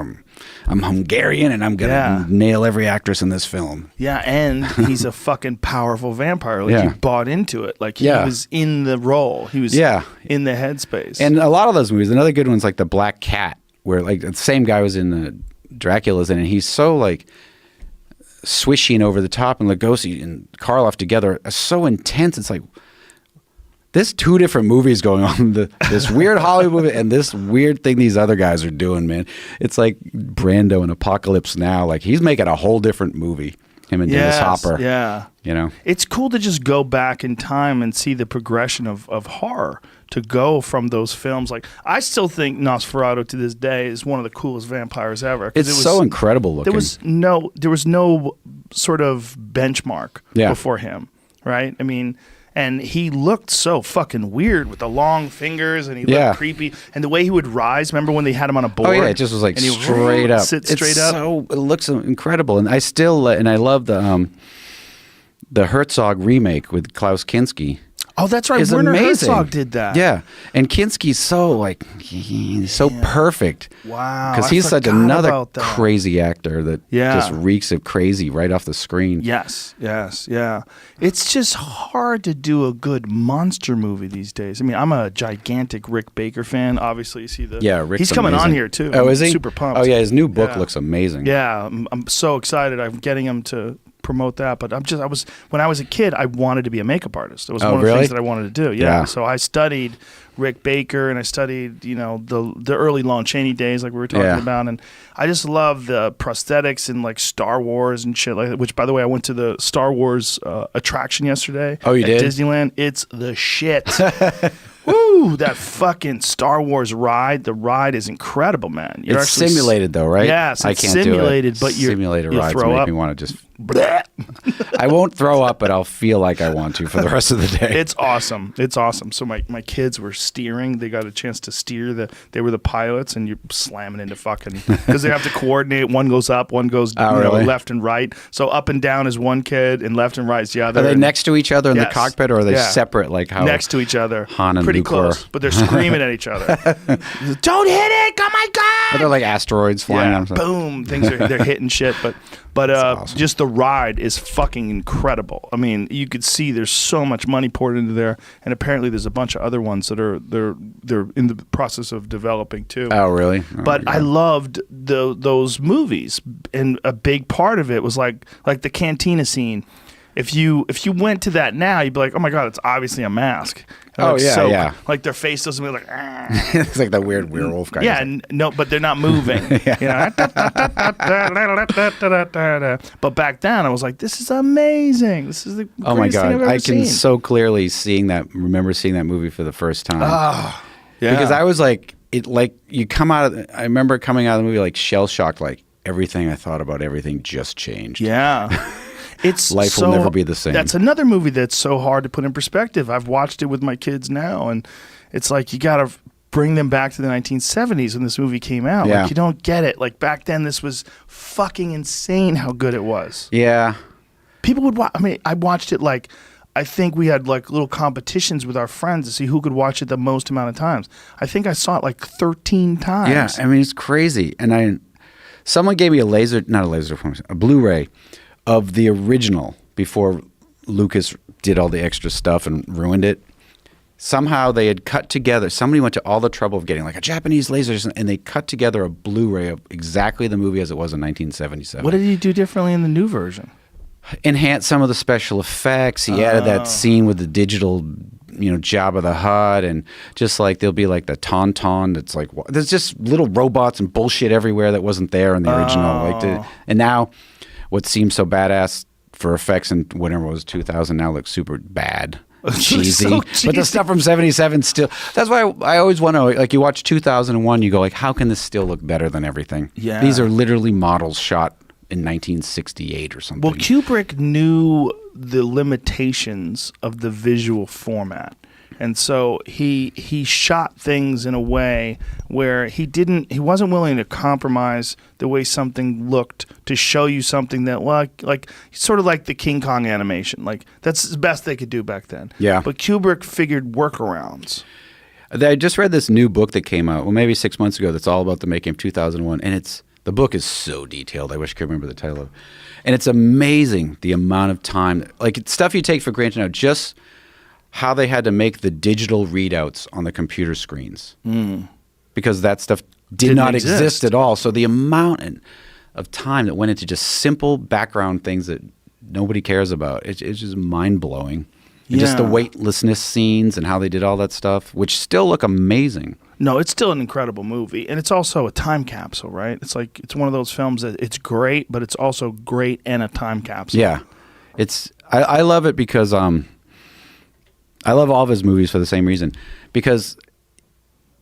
Hungarian and I'm gonna nail every actress in this film. Yeah, and he's a fucking powerful vampire. Like he bought into it. Like he was in the role. He was in the headspace. And a lot of those movies, another good one's like The Black Cat, where like the same guy was in the Dracula's in it. And he's so like swishy and over the top, and Lugosi and Karloff together are so intense. It's like there's two different movies going on. This weird Hollywood movie and this weird thing these other guys are doing, man. It's like Brando and Apocalypse Now. Like he's making a whole different movie. Him and Dennis Hopper. Yeah. It's cool to just go back in time and see the progression of horror to go from those films. Like I still think Nosferatu to this day is one of the coolest vampires ever. It's so incredible looking. There was no sort of benchmark before him, right? I mean, and he looked so fucking weird with the long fingers, and he looked creepy. And the way he would rise, remember when they had him on a board? Oh yeah, it just was like and he straight up. Sit straight up. It looks incredible, and I love the Herzog remake with Klaus Kinski. Oh, that's right. Werner Herzog did that. Yeah, and Kinski's so perfect. Wow, because he's such another crazy actor that just reeks of crazy right off the screen. Yes. It's just hard to do a good monster movie these days. I mean, I'm a gigantic Rick Baker fan. Obviously, you see Rick's he's coming amazing. on here too. Oh, is he? Super pumped. Oh yeah, his new book looks amazing. Yeah, I'm so excited. I'm getting him to promote that, but when I was a kid, I wanted to be a makeup artist. It was one of the things that I wanted to do. Yeah. So I studied Rick Baker and I studied, the early Lon Chaney days like we were talking about, and I just love the prosthetics and like Star Wars and shit like that, which by the way, I went to the Star Wars attraction yesterday. Oh, you did? Disneyland. It's the shit. Woo! That fucking Star Wars ride. The ride is incredible, man. It's simulated though, right? Yes, I it's can't simulated, do it. but Simulated rides throw make up. me want to just. I won't throw up, but I'll feel like I want to for the rest of the day. It's awesome. So my kids were steering. They got a chance to steer. They were the pilots, and you're slamming into fucking because they have to coordinate. One goes up, one goes left and right. So up and down is one kid, and left and right is the other. Are they next to each other in the cockpit, or are they separate? Like how next to each other, Han and pretty Luke close, but they're screaming at each other. Don't hit it! Oh my god! Are there like asteroids flying on? Boom! They're hitting shit, but awesome. Just the ride is fucking incredible. I mean, you could see there's so much money poured into there, and apparently there's a bunch of other ones that they're in the process of developing too. Oh, really? But I loved those movies, and a big part of it was like the cantina scene. If you went to that now, you'd be like, oh my god, it's obviously a mask. Like their face doesn't look like. It's like that weird werewolf guy. Yeah, no, but they're not moving. But back then, I was like, this is amazing. This is the greatest thing I've ever seen. I can so clearly remember seeing that movie for the first time. Oh, yeah. Because I was like, you come out of. I remember coming out of the movie like shell shocked, like everything I thought about everything just changed. Yeah. Life will never be the same. That's another movie that's so hard to put in perspective. I've watched it with my kids now, and it's like you got to bring them back to the 1970s when this movie came out. Yeah. Like you don't get it. Like back then, this was fucking insane how good it was. Yeah. People would watch. I mean, I watched it like I think we had like little competitions with our friends to see who could watch it the most amount of times. I think I saw it like 13 times. Yeah, I mean it's crazy. And someone gave me a Blu-ray of the original before Lucas did all the extra stuff and ruined it. Somehow they had cut together. Somebody went to all the trouble of getting like a Japanese laser, and they cut together a Blu-ray of exactly the movie as it was in 1977. What did he do differently in the new version? Enhance some of the special effects. He added that scene with the digital, Jabba the Hutt, and just like there'll be like the Tauntaun that's like there's just little robots and bullshit everywhere that wasn't there in the original. And now, what seemed so badass for effects in whatever it was 2000 now looks super bad. Cheesy. So cheesy. But the stuff from 77 still. That's why I always want to, like, you watch 2001, you go like, how can this still look better than everything? Yeah. These are literally models shot in 1968 or something. Well, Kubrick knew the limitations of the visual format. And so he shot things in a way where he wasn't willing to compromise the way something looked to show you something that like sort of like the King Kong animation. Like that's the best they could do back then. Yeah. But Kubrick figured workarounds. I just read this new book that came out, well, maybe 6 months ago, that's all about the making of 2001, and the book is so detailed. I wish I could remember the title of it. And it's amazing the amount of time, like it's stuff you take for granted now, just how they had to make the digital readouts on the computer screens. Because that stuff did not exist at all. So the amount of time that went into just simple background things that nobody cares about, it's just mind-blowing. And just the weightlessness scenes and how they did all that stuff, which still look amazing. No, it's still an incredible movie, and it's also a time capsule, right? It's like it's one of those films that it's great, but it's also great and a time capsule. Yeah, I love it because I love all of his movies for the same reason, because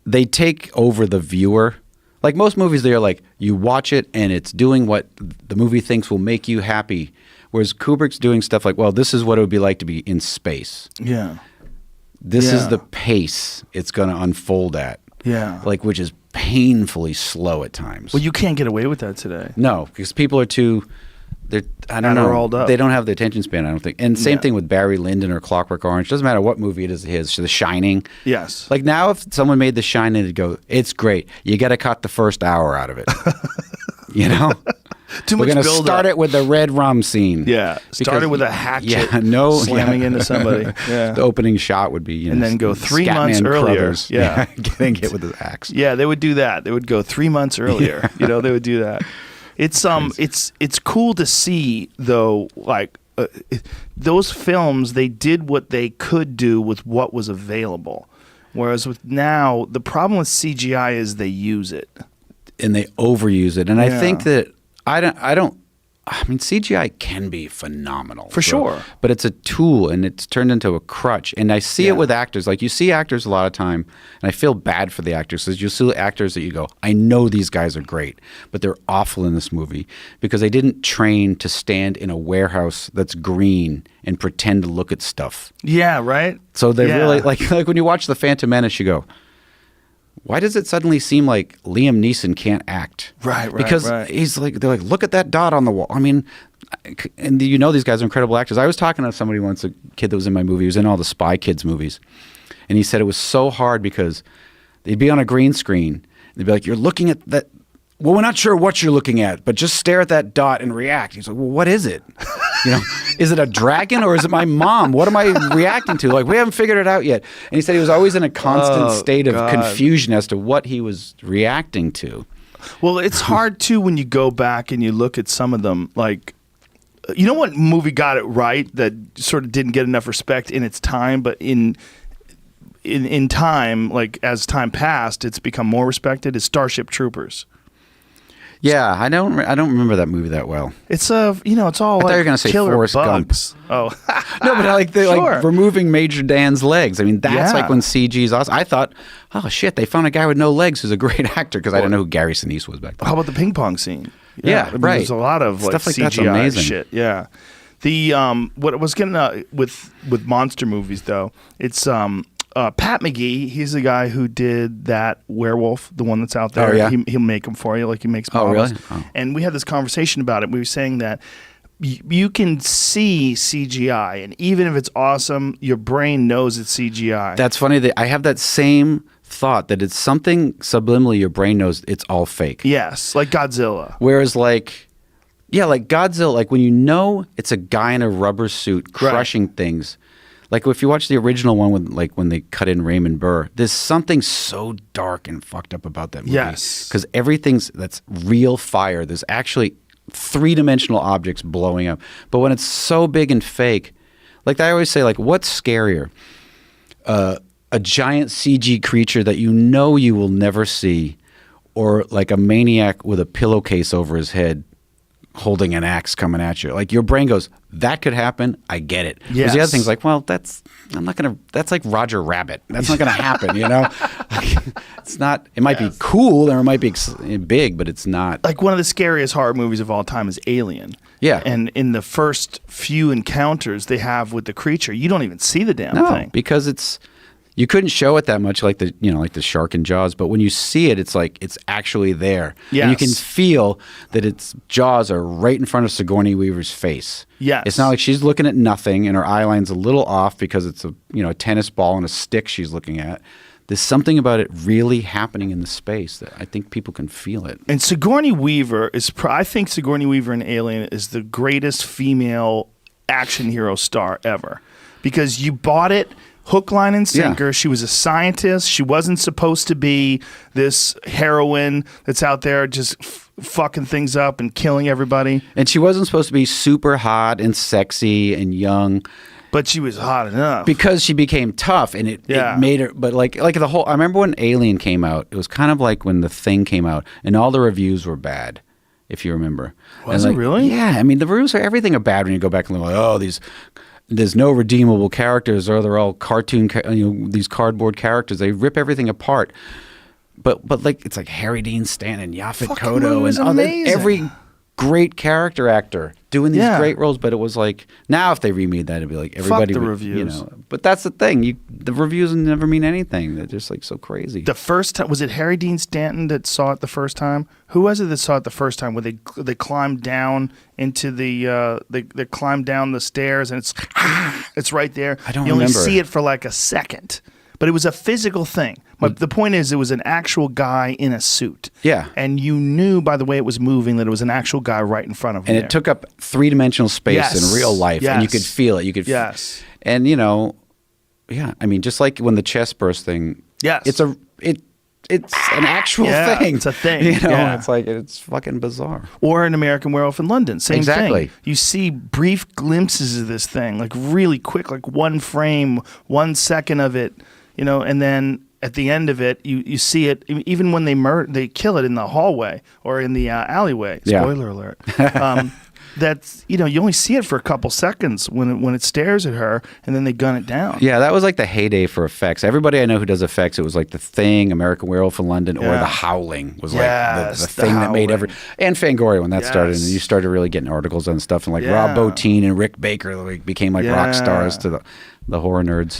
they take over the viewer. Like most movies, they're like you watch it and it's doing what the movie thinks will make you happy. Whereas Kubrick's doing stuff like, well, this is what it would be like to be in space. Yeah. This is the pace it's going to unfold at. Yeah. Like, which is painfully slow at times. Well, you can't get away with that today. No, because people are I don't know. Rolled up. They don't have the attention span, I don't think. And same thing with Barry Lyndon or Clockwork Orange. Doesn't matter what movie it is his. The Shining. Yes. Like now, if someone made The Shining, it'd go, it's great. You got to cut the first hour out of it. You know? Too much We're going to build start up. it with the red rum scene. Yeah. Started with a hatchet slamming into somebody. Yeah. The opening shot would be, and then go 3 Scatman months earlier. Crothers, Yeah. Getting hit with the axe. Yeah, they would do that. They would go 3 months earlier. They would do that. It's cool to see though, like those films, they did what they could do with what was available. Whereas with now, the problem with CGI is they use it. And they overuse it. And I think that I mean, CGI can be phenomenal. For sure. But it's a tool, and it's turned into a crutch. And I see it with actors. Like, you see actors a lot of time, and I feel bad for the actors. Because you see actors that you go, I know these guys are great, but they're awful in this movie because they didn't train to stand in a warehouse that's green and pretend to look at stuff. Yeah, right? So they really, like when you watch The Phantom Menace, you go, why does it suddenly seem like Liam Neeson can't act? Right. Because he's like, they're like, look at that dot on the wall. I mean, and these guys are incredible actors. I was talking to somebody once, a kid that was in my movie. He was in all the Spy Kids movies. And he said it was so hard because they'd be on a green screen. And they'd be like, you're looking at that. Well, we're not sure what you're looking at, but just stare at that dot and react. He's like, well, what is it? Is it a dragon or is it my mom? What am I reacting to? Like, we haven't figured it out yet. And he said he was always in a constant state of confusion as to what he was reacting to. Well, it's hard too when you go back and you look at some of them. Like, you know what movie got it right that sort of didn't get enough respect in its time, but in time, like as time passed, it's become more respected, is Starship Troopers. Yeah, I don't remember that movie that well. It's it's all I thought you were gonna say killer Forrest bugs. Gump. Oh, no, but like removing Major Dan's legs. I mean, that's like when CG's awesome. I thought, oh shit, they found a guy with no legs who's a great actor because I didn't know who Gary Sinise was back then. How about the ping pong scene? Yeah, I mean, right. There's a lot of Stuff like that's CGI amazing. shit. Yeah. The what I was getting with monster movies though, it's Pat McGee, he's the guy who did that werewolf, the one that's out there. Oh, yeah? He'll make them for you, like he makes models. Oh, really? Oh. And we had this conversation about it. We were saying that you can see CGI, and even if it's awesome, your brain knows it's CGI. That's funny. That I have that same thought that it's something subliminally your brain knows it's all fake. Yes, like Godzilla. Whereas like Godzilla, like when you know it's a guy in a rubber suit crushing things. Like if you watch the original one with like when they cut in Raymond Burr, there's something so dark and fucked up about that movie. Yes. Because everything's that's real fire. There's actually three-dimensional objects blowing up. But when it's so big and fake, like I always say, like what's scarier? A giant CG creature that you know you will never see, or like a maniac with a pillowcase over his head holding an axe coming at you. Like your brain goes, that could happen. I get it. Yes. The other thing's like, well, that's like Roger Rabbit. That's not going to happen, you know? It's not, it might be cool or it might be big, but it's not. Like one of the scariest horror movies of all time is Alien. Yeah. And in the first few encounters they have with the creature, you don't even see the damn thing. Because you couldn't show it that much like the shark in Jaws, but when you see it, it's like it's actually there. Yes. And you can feel that its jaws are right in front of Sigourney Weaver's face. Yes. It's not like she's looking at nothing and her eye line's a little off because it's a tennis ball and a stick she's looking at. There's something about it really happening in the space that I think people can feel it. And Sigourney Weaver I think Sigourney Weaver in Alien is the greatest female action hero star ever, because you bought it hook, line, and sinker. Yeah. She was a scientist. She wasn't supposed to be this heroine that's out there just fucking things up and killing everybody. And she wasn't supposed to be super hot and sexy and young. But she was hot enough. Because she became tough, and it made her. But like the whole. I remember when Alien came out. It was kind of like when The Thing came out, and all the reviews were bad. If you remember. Was it really? Yeah. I mean, the reviews are everything are bad when you go back and look like, oh, there's no redeemable characters, or they're all cartoon, these cardboard characters. They rip everything apart. But like it's like Harry Dean Stanton, Yaphet Kotto, and every great character actor doing these great roles. But it was like now if they remade that, it'd be like everybody. Fuck the reviews. But that's the thing. The reviews never mean anything. They're just like so crazy. The first time, was it Harry Dean Stanton that saw it the first time? Who was it that saw it the first time? Where they climbed down into the they climbed down the stairs and it's right there. I don't You only remember. see it for like a second, but it was a physical thing. But the point is, it was an actual guy in a suit. Yeah. And you knew by the way it was moving that it was an actual guy right in front of him. And it took up three-dimensional space in real life, and you could feel it. You could. Yes. And yeah. I mean, just like when the chest burst thing. Yes. It's an actual thing. It's a thing. It's like it's fucking bizarre. Or an American Werewolf in London, same Exactly. thing. You see brief glimpses of this thing, like really quick, like one frame, 1 second of it, and then at the end of it, you see it. Even when they kill it in the hallway or in the alleyway. Spoiler alert. That's you only see it for a couple seconds when it stares at her, and then they gun it down. Yeah, that was like the heyday for effects. Everybody I know who does effects, it was like The Thing, American Werewolf in London, or The Howling was like the thing that made and Fangoria when that started, and you started really getting articles on stuff, and like Rob Bottin and Rick Baker became like rock stars to the horror nerds.